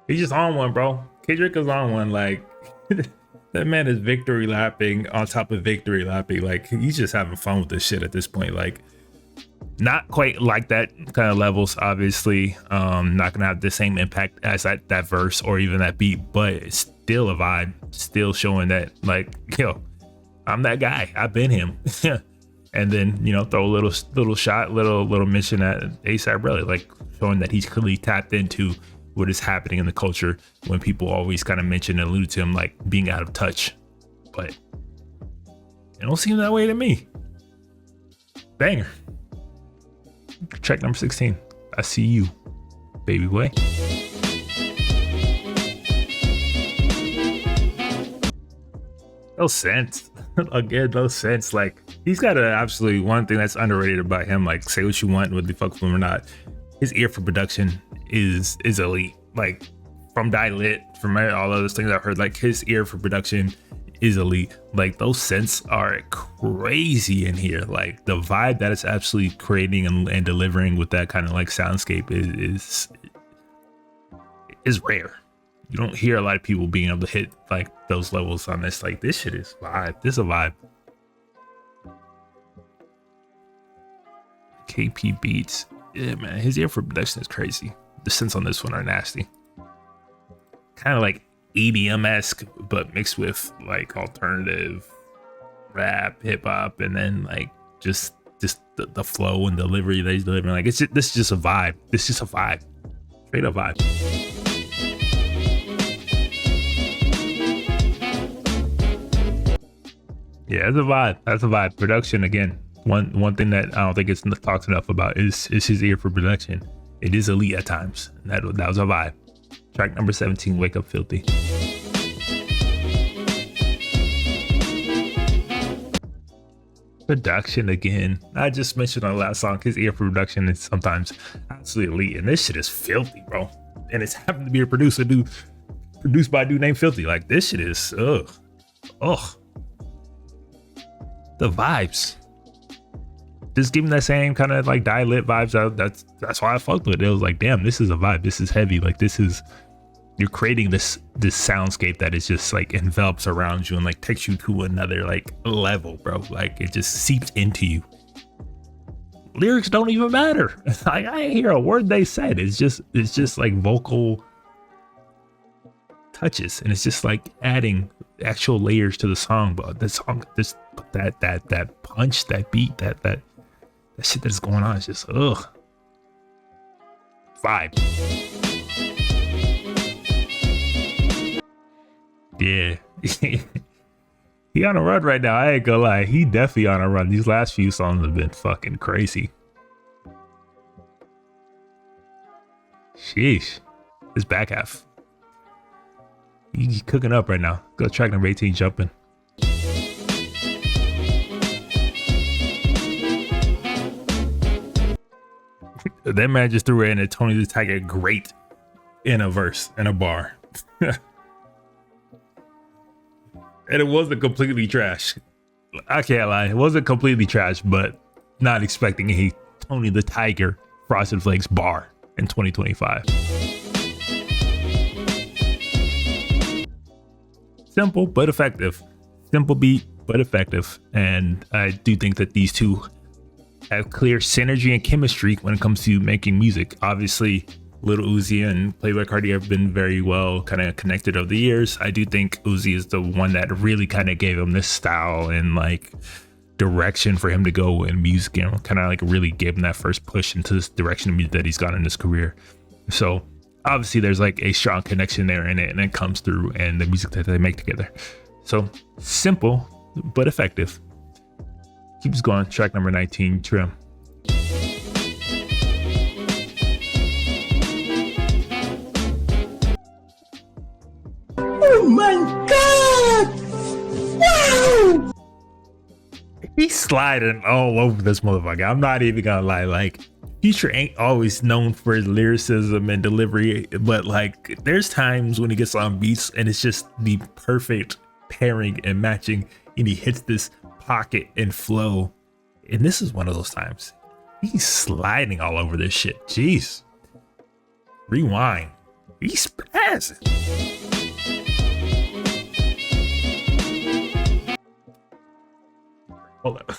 He's just on one, bro. Kendrick is on one. Like that man is victory lapping on top of victory lapping. Like he's just having fun with this shit at this point. Like. Not quite like that kind of levels, obviously. Not gonna have the same impact as that verse or even that beat, but it's still a vibe, still showing that like, yo, I'm that guy. I've been him. And then, you know, throw a little shot, little mention at ASAP Rally, like showing that he's clearly tapped into what is happening in the culture when people always kind of mention and allude to him like being out of touch, but it don't seem that way to me. Banger. Track number 16. I see you, baby boy. No sense. Again, no sense. Like he's got absolutely one thing that's underrated about him. Like say what you want, whether you fuck with him or not. His ear for production is elite. Like from Die Lit, from all those things I've heard, like his ear for production is elite. Like those synths are crazy in here. Like the vibe that it's absolutely creating and delivering with that kind of like soundscape is rare. You don't hear a lot of people being able to hit like those levels on this. Like this shit is vibe. This is a vibe. KP Beats. Yeah, man, his ear for production is crazy. The synths on this one are nasty. Kind of like EDM-esque, but mixed with like alternative rap, hip hop, and then like just the flow and delivery that he's delivering. Like this is just a vibe. This is just a vibe. Straight up vibe. Yeah, it's a vibe. That's a vibe. Production again. One thing that I don't think it's talked enough about is his ear for production. It is elite at times. That was a vibe. Track number 17, Wake Up Filthy. Production again. I just mentioned on the last song, his ear production is sometimes absolutely elite, and this shit is filthy, bro. And it's happened to be a produced by a dude named Filthy. Like, this shit is ugh. The vibes. Just give me that same kind of like Die Lit vibes out. That's why I fucked with it. It was like, damn, this is a vibe. This is heavy. Like, you're creating this soundscape that is just like envelops around you and like takes you to another like level, bro. Like, it just seeps into you. Lyrics don't even matter. Like, I ain't hear a word they said. It's just like vocal touches, and it's just like adding actual layers to the song. But the song, this that punch, that beat, that shit that's going on is just vibe. Yeah. He on a run right now. I ain't gonna lie. He definitely on a run. These last few songs have been fucking crazy. Sheesh. His back half. He's cooking up right now. Go track number 18, jumping. That man just threw in a Tony the Tiger great in a verse, in a bar. And it wasn't completely trash. I can't lie. It wasn't completely trash, but not expecting a Tony the Tiger Frosted Flakes bar in 2025. Simple but effective. Simple beat but effective. And I do think that these two have clear synergy and chemistry when it comes to making music. Obviously, Lil Uzi and Playboi Carti have been very well kind of connected over the years. I do think Uzi is the one that really kind of gave him this style and like direction for him to go in music, and kind of like really gave him that first push into this direction of music that he's got in his career. So obviously there's like a strong connection there in it, and it comes through in the music that they make together. So simple but effective. Keeps going. Track number 19, Trim. Oh my God! Wow! He's sliding all over this motherfucker. I'm not even gonna lie. Like, Future ain't always known for his lyricism and delivery, but like, there's times when he gets on beats and it's just the perfect pairing and matching, and he hits this pocket and flow. And this is one of those times. He's sliding all over this shit. Jeez. Rewind. He's spazzing. Hold up.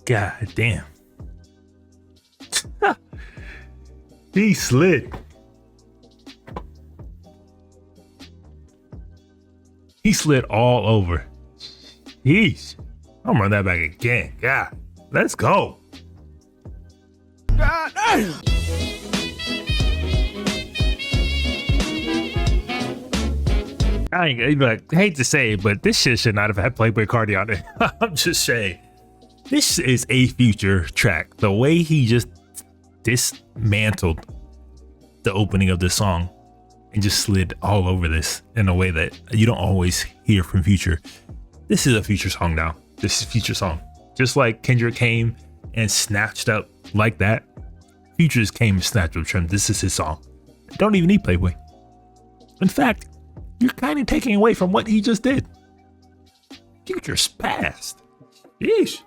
God damn. He slid. He slid all over. Jeez. I'm gonna run that back again. God, let's go. God damn! I ain't like, hate to say it, but this shit should not have had Playboi Carti on it. I'm just saying. This is a Future track. The way he just dismantled the opening of this song and just slid all over this in a way that you don't always hear from Future. This is a Future song now. This is Future song. Just like Kendrick came and snatched up like that, Future just came and snatched up Trim. This is his song. Don't even need Playboi. In fact, you're kind of taking away from what he just did. Future's past. Yeesh.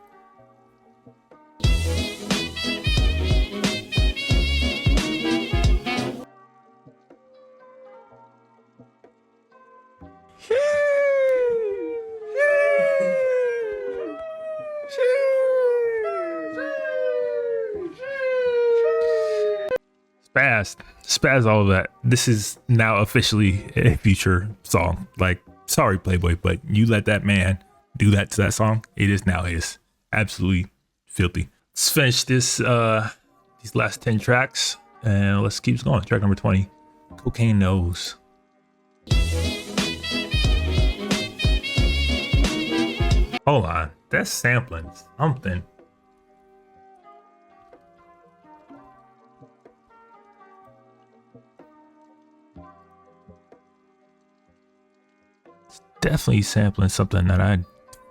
Spaz all of that. This is now officially a Future song. Like, sorry Playboi, but you let that man do that to that song. It is now his. Absolutely filthy. Let's finish this these last 10 tracks and let's keep going. Track number 20, Cocaine Nose. Hold on, that's sampling something. definitely sampling something that I'm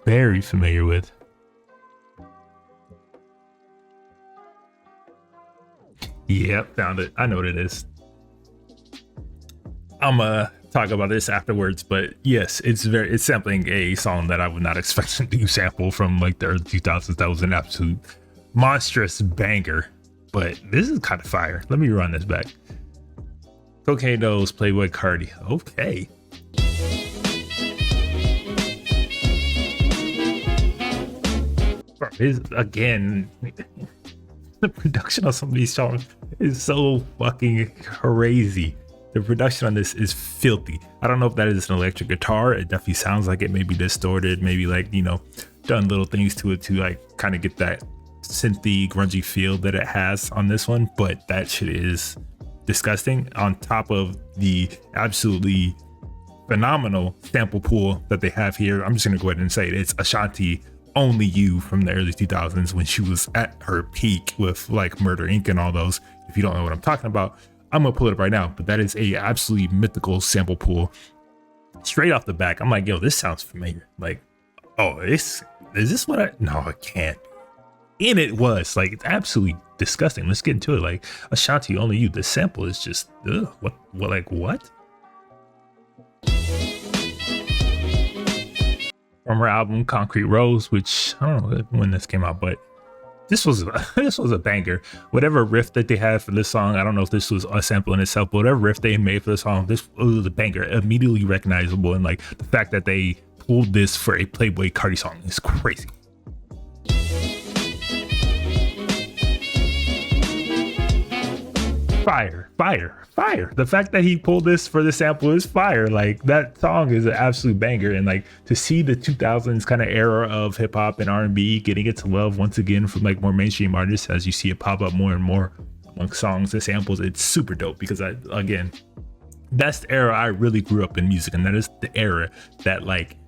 very familiar with. Yep, found it. I know what it is. I'm talk about this afterwards, but yes, it's sampling a song that I would not expect to sample from like the early 2000s. That was an absolute monstrous banger, but this is kind of fire. Let me run this back. Cocaine Nose, Playboi Carti. Okay. Again, the production on some of these songs is so fucking crazy. The production on this is filthy. I don't know if that is an electric guitar. It definitely sounds like it may be distorted, maybe like, you know, done little things to it to like kind of get that synthy, grungy feel that it has on this one. But that shit is disgusting. On top of the absolutely phenomenal sample pool that they have here, I'm just gonna go ahead and say it. It's Ashanti Only You from the early 2000s when she was at her peak with like Murder Inc. and all those. If you don't know what I'm talking about, I'm gonna pull it up right now, but that is a absolutely mythical sample pool. Straight off the back, I'm like, yo, this sounds familiar. Like, oh, is this what no, it can't. And it was like, it's absolutely disgusting. Let's get into it. Like, Ashanti Only You, the sample is just, ugh, what? From her album Concrete Rose, which I don't know when this came out, but this was a banger. Whatever riff that they had for this song, I don't know if this was a sample in itself, but whatever riff they made for the song, this was a banger, immediately recognizable. And like the fact that they pulled this for a Playboi Carti song is crazy. Fire. The fact that he pulled this for the sample is fire. Like, that song is an absolute banger. And like, to see the 2000s kind of era of hip hop and R&B getting its love once again from like more mainstream artists, as you see it pop up more and more among songs and samples, it's super dope. Because that's the era I really grew up in music, and that is the era that like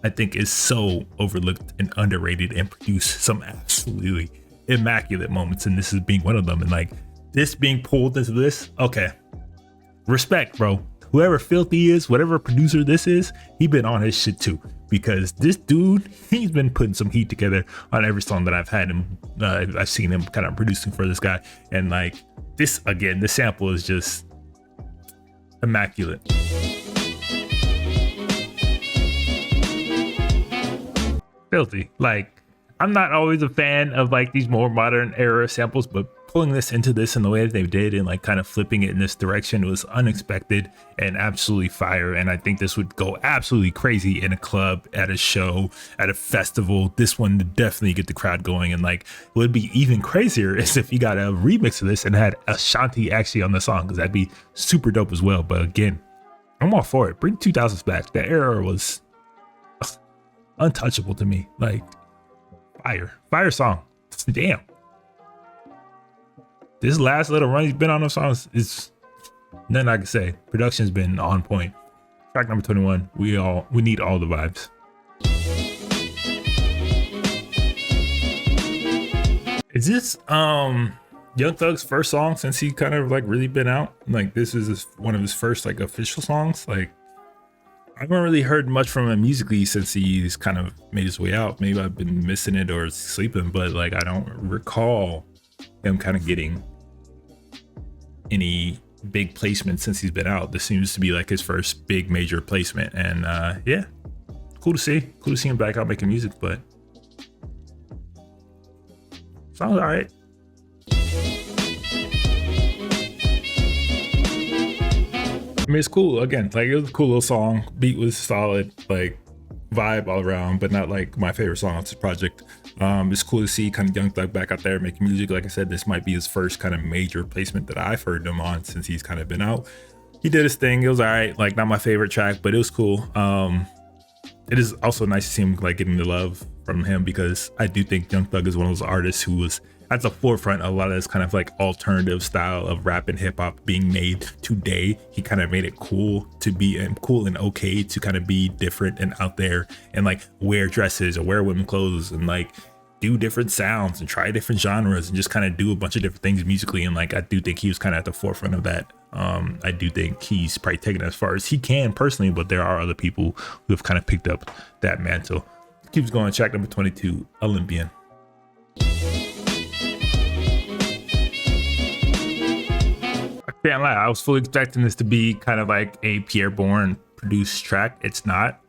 I think is so overlooked and underrated and produced some absolutely immaculate moments, and this is being one of them. And like, this being pulled into this, okay, respect, bro. Whoever Filthy is, whatever producer this is, he been on his shit too, because this dude, he's been putting some heat together on every song that I've had him, I've seen him kind of producing for this guy. And like, this again, the sample is just immaculate. Filthy. Like, I'm not always a fan of like these more modern era samples, but pulling this into this in the way that they did and like kind of flipping it in this direction was unexpected and absolutely fire. And I think this would go absolutely crazy in a club, at a show, at a festival. This one would definitely get the crowd going. And like, what would be even crazier is if you got a remix of this and had Ashanti actually on the song, because that'd be super dope as well. But again, I'm all for it. Bring 2000s back. That era was untouchable to me. Like, fire song. Damn. This last little run he's been on those songs is nothing I can say. Production's been on point. Track number 21. We need all the vibes. Is this Young Thug's first song since he kind of like really been out? Like, this is one of his first like official songs. Like, I haven't really heard much from him musically since he's kind of made his way out. Maybe I've been missing it or sleeping, but like, I don't recall him kind of getting any big placement since he's been out. This seems to be like his first big major placement, and yeah, cool to see him back out making music. But sounds all right. I mean, it's cool. Again, like, it was a cool little song. Beat was solid, like vibe all around, but not like my favorite song on this project. It's cool to see kind of Young Thug back out there making music. Like I said, this might be his first kind of major placement that I've heard him on since he's kind of been out. He did his thing. It was all right. Like, not my favorite track, but it was cool. It is also nice to see him like getting the love from him, because I do think Young Thug is one of those artists who was at the forefront of a lot of this kind of like alternative style of rap and hip hop being made today. He kind of made it cool to be, and cool and okay to kind of be different and out there and like wear dresses or wear women clothes and like do different sounds and try different genres and just kind of do a bunch of different things musically. And like, I do think he was kind of at the forefront of that. I do think he's probably taken it as far as he can personally, but there are other people who have kind of picked up that mantle. Keeps going. Track number 22, Olympian. I can't lie, I was fully expecting this to be kind of like a Pierre Bourne produced track. It's not,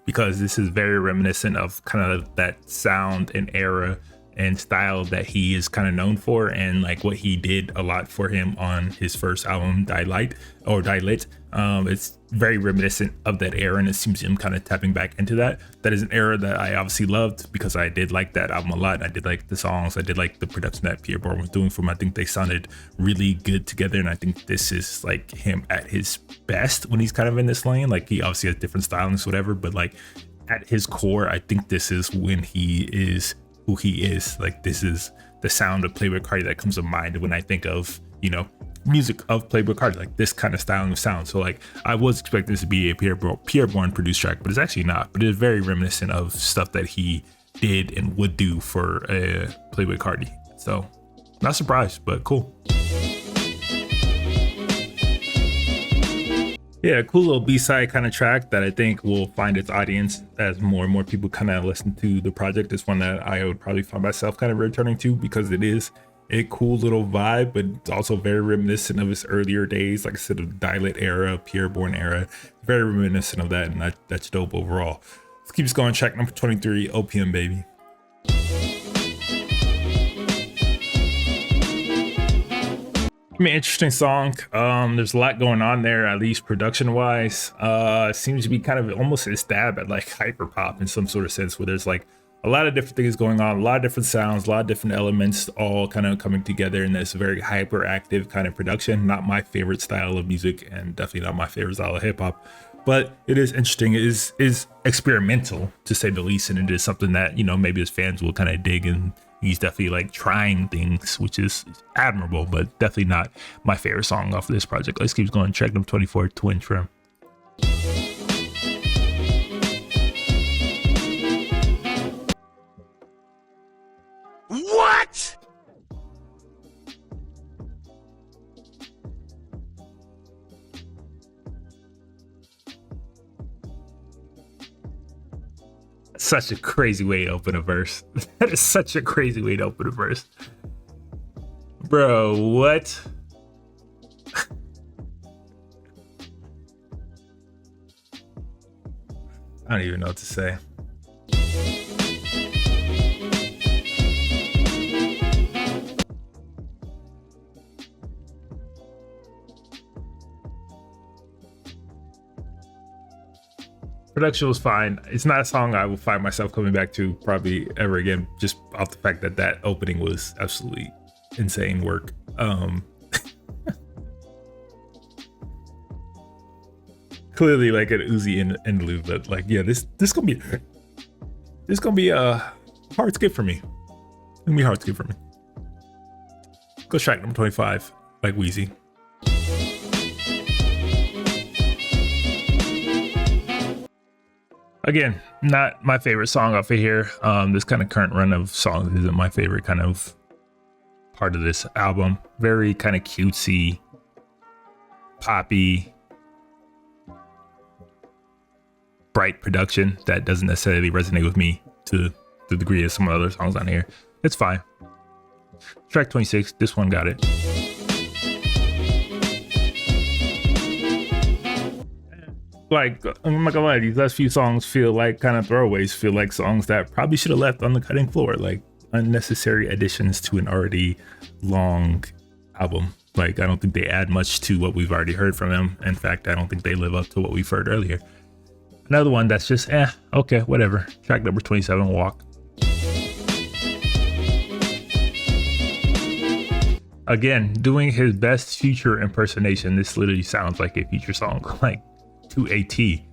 because this is very reminiscent of kind of that sound and era and style that he is kind of known for, and like what he did a lot for him on his first album, Dilit. It's very reminiscent of that era, and it seems him kind of tapping back into that. That is an era that I obviously loved because I did like that album a lot. I did like the songs, I did like the production that Pierre Bourne was doing for him. I think they sounded really good together, and I think this is like him at his best when he's kind of in this lane. Like, he obviously has different stylings, whatever, but like at his core, I think this is when he is who he is. Like, this is the sound of Playboi Carti that comes to mind when I think of, you know, music of Playboi Carti, like this kind of styling of sound. So like, I was expecting this to be a Pierre Bourne produced track, but it's actually not. But it's very reminiscent of stuff that he did and would do for Playboi Carti. So not surprised, but cool. Yeah, cool little B-side kind of track that I think will find its audience as more and more people kind of listen to the project. It's one that I would probably find myself kind of returning to because it is a cool little vibe, but it's also very reminiscent of his earlier days. Like I said, of the Dilit era, Pierre Bourne era, very reminiscent of that, and that's dope overall. Let's keep this going. Track number 23, Opium Baby. I mean, interesting song. There's a lot going on there, at least production wise. Seems to be kind of almost a stab at like hyper pop in some sort of sense, where there's like a lot of different things going on, a lot of different sounds, a lot of different elements all kind of coming together in this very hyperactive kind of production. Not my favorite style of music, and definitely not my favorite style of hip hop, but it is interesting. It is experimental, to say the least, and it is something that, you know, maybe his fans will kind of dig, and he's definitely like trying things, which is admirable, but definitely not my favorite song off of this project. Let's keep going. Track number 24, Twin Trim. What? Such a crazy way to open a verse. That is such a crazy way to open a verse. Bro, what? I don't even know what to say. Production was fine. It's not a song I will find myself coming back to probably ever again, just off the fact that that opening was absolutely insane work. Clearly like an Uzi interlude, but like, yeah, this gonna be a hard skip for me. It's gonna be a hard skip for me. Go track number 25, like Wheezy. Again, not my favorite song off of here. This kind of current run of songs isn't my favorite kind of part of this album. Very kind of cutesy, poppy, bright production that doesn't necessarily resonate with me to the degree of some of the other songs on here. It's fine. Track 26, this one got it. Like, I'm not gonna lie, these last few songs feel like kind of throwaways, feel like songs that probably should have left on the cutting floor, like unnecessary additions to an already long album. Like, I don't think they add much to what we've already heard from him. In fact, I don't think they live up to what we've heard earlier. Another one that's just, okay, whatever. Track number 27, Walk. Again, doing his best Future impersonation. This literally sounds like a Future song, like to a T.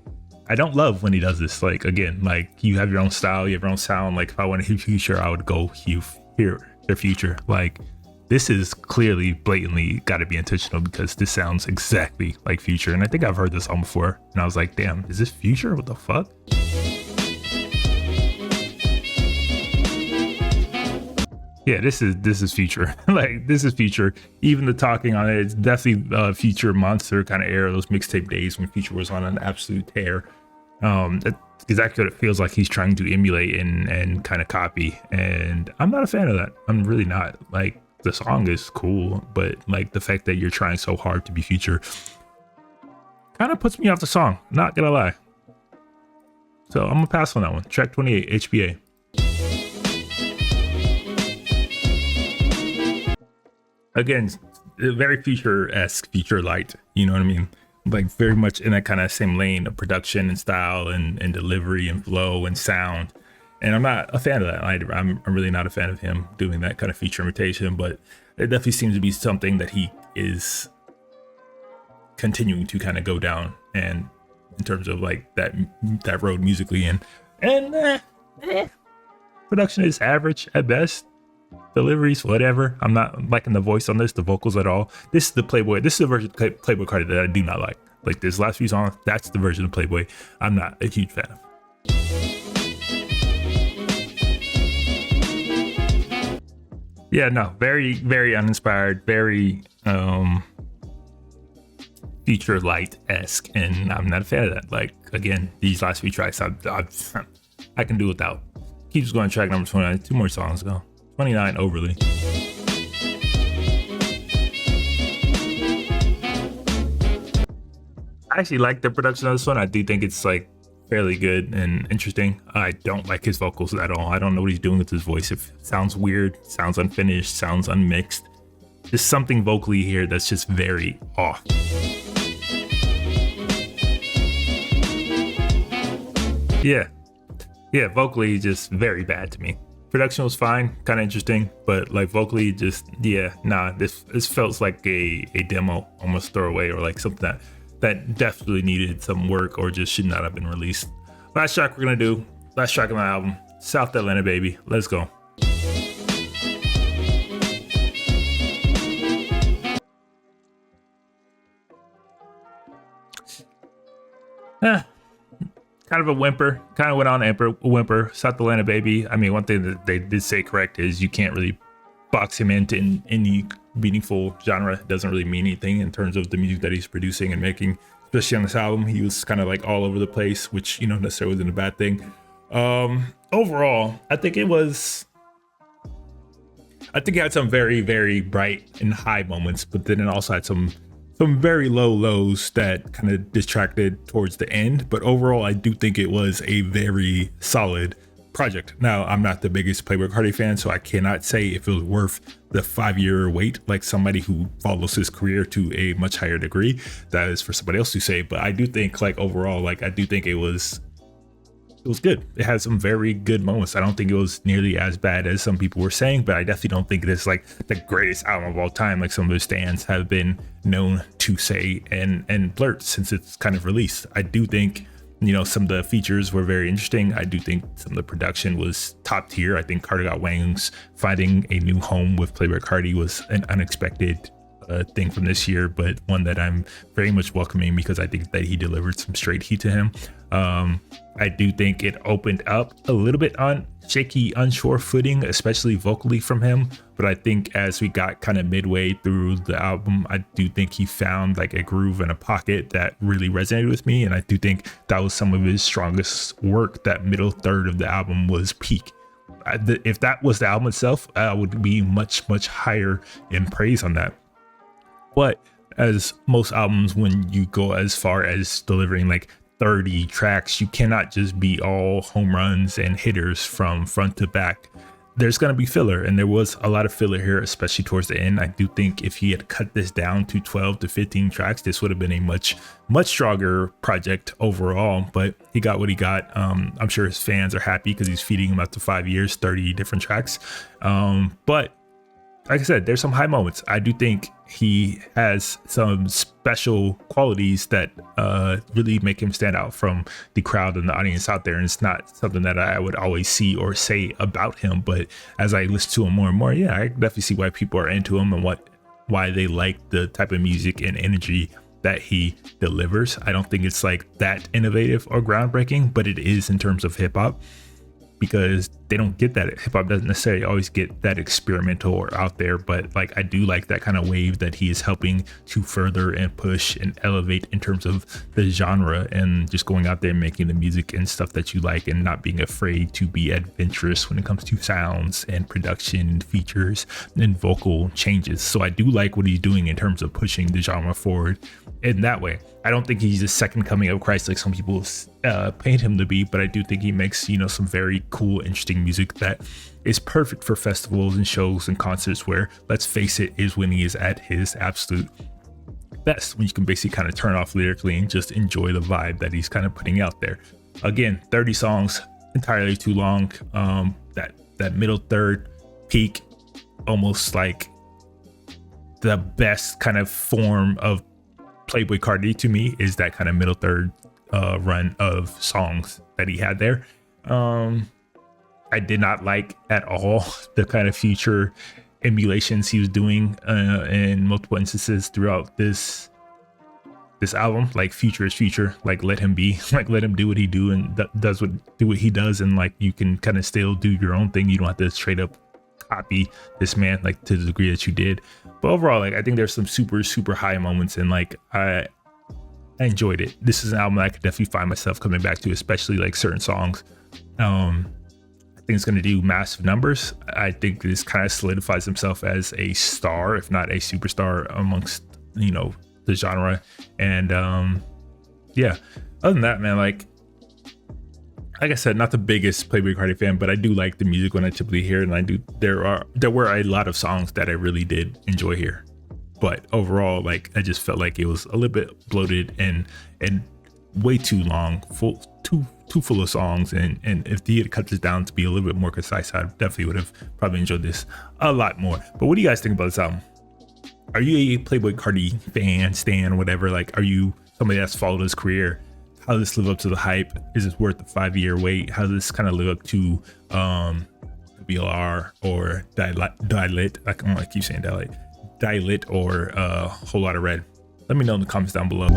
I don't love when he does this. Like, again, like, you have your own style, you have your own sound. Like, if I want to hear Future, I would go hear their Future. Like, this is clearly, blatantly got to be intentional, because this sounds exactly like Future. And I think I've heard this song before, and I was like, damn, is this Future? What the fuck? Yeah, this is Future. Like, this is Future. Even the talking on it, it's definitely Future monster kind of era, those mixtape days when Future was on an absolute tear. That's exactly what it feels like he's trying to emulate and kind of copy. And I'm not a fan of that. I'm really not. Like, the song is cool, but like the fact that you're trying so hard to be Future kind of puts me off the song, not gonna lie. So I'm gonna pass on that one. Track 28, HBA. Again, very Future-esque, Future light, you know what I mean? Like very much in that kind of same lane of production and style and delivery and flow and sound. And I'm not a fan of that. I'm really not a fan of him doing that kind of Future imitation, but it definitely seems to be something that he is continuing to kind of go down, and in terms of like that road musically, and production is average at best. Deliveries, whatever. I'm not liking the voice on this, the vocals at all. This is the Playboi. This is the version of Playboi Carti that I do not like. Like this last few songs, that's the version of Playboi I'm not a huge fan of. Yeah, no, very, very uninspired, very Future light-esque, and I'm not a fan of that. Like, again, these last few tracks, I can do without. Keeps going, track number 29. 2 more songs go. 29, Overly. I actually like the production of this one. I do think it's like fairly good and interesting. I don't like his vocals at all. I don't know what he's doing with his voice. It sounds weird, sounds unfinished, sounds unmixed. There's something vocally here that's just very off. Yeah, vocally just very bad to me. Production was fine, kind of interesting, but like vocally just, this felt like a demo, almost throwaway, or like something that definitely needed some work or just should not have been released. Last track we're gonna do, last track on the album, South Atlanta Baby. Let's go. Kind of a whimper, kind of went on a whimper. South Atlanta Baby. I mean, one thing that they did say correct is you can't really box him into any meaningful genre. It doesn't really mean anything in terms of the music that he's producing and making, especially on this album. He was kind of like all over the place, which, you know, necessarily wasn't a bad thing. Overall, I think it had some very, very bright and high moments, but then it also had some very low lows that kind of distracted towards the end. But overall, I do think it was a very solid project. Now, I'm not the biggest Playboi Carti fan, so I cannot say if it was worth the 5-year wait, like somebody who follows his career to a much higher degree. That is for somebody else to say. But I do think, like, overall, like, I do think it was good. It had some very good moments. I don't think it was nearly as bad as some people were saying, but I definitely don't think it's like the greatest album of all time, like some of the stands have been known to say and blurt since it's kind of released. I do think, you know, some of the features were very interesting. I do think some of the production was top tier. I think Carter Got Wings finding a new home with Playboi Carti was an unexpected thing from this year, but one that I'm very much welcoming because I think that he delivered some straight heat to him. I do think it opened up a little bit on shaky, unsure footing, especially vocally from him. But I think as we got kind of midway through the album, I do think he found like a groove and a pocket that really resonated with me. And I do think that was some of his strongest work. That middle third of the album was peak. If that was the album itself, I would be much, much higher in praise on that. But as most albums, when you go as far as delivering like 30 tracks, you cannot just be all home runs and hitters from front to back. There's going to be filler, and there was a lot of filler here, especially towards the end. I do think if he had cut this down to 12 to 15 tracks, this would have been a much stronger project overall, but he got what he got. I'm sure his fans are happy because he's feeding him up to 5 years, 30 different tracks. But like I said, there's some high moments. I do think he has some special qualities that really make him stand out from the crowd and the audience out there. And it's not something that I would always see or say about him. But as I listen to him more and more, yeah, I definitely see why people are into him and why they like the type of music and energy that he delivers. I don't think it's like that innovative or groundbreaking, but it is in terms of hip hop. because they don't get that. Hip hop doesn't necessarily always get that experimental or out there, but like I do like that kind of wave that he is helping to further and push and elevate in terms of the genre, and just going out there and making the music and stuff that you like, and not being afraid to be adventurous when it comes to sounds and production and features and vocal changes. So I do like what he's doing in terms of pushing the genre forward in that way. I don't think he's the second coming of Christ like some people paint him to be, but I do think he makes, you know, some very cool, interesting music that is perfect for festivals and shows and concerts where, let's face it, is when he is at his absolute best, when you can basically kind of turn off lyrically and just enjoy the vibe that he's kind of putting out there. Again, 30 songs, entirely too long. That middle third peak, almost like the best kind of form of Playboi Carti to me, is that kind of middle third run of songs that he had there. I did not like at all the kind of future emulations he was doing in multiple instances throughout this album. Like Future is Future, like let him be, like let him do what he do and do what he does, and like you can kind of still do your own thing. You don't have to straight up copy this man like to the degree that you did. But overall, like I think there's some super high moments, and like I enjoyed it. This is an album that I could definitely find myself coming back to, especially like certain songs. I think it's going to do massive numbers. I think this kind of solidifies himself as a star, if not a superstar, amongst, you know, the genre. And yeah, other than that, man, like I said, not the biggest Playboi Carti fan, but I do like the music when I typically hear it, and there were a lot of songs that I really did enjoy here. But overall, like I just felt like it was a little bit bloated and way too long, too full of songs. And if he had cut this down to be a little bit more concise, I definitely would have probably enjoyed this a lot more. But what do you guys think about this album? Are you a Playboi Carti fan, stan, whatever? Like, are you somebody that's followed his career? How does this live up to the hype? Is this worth the 5-year wait? How does this kind of live up to BLR or Dilate? I keep saying Dilate or a Whole Lot of Red. Let me know in the comments down below.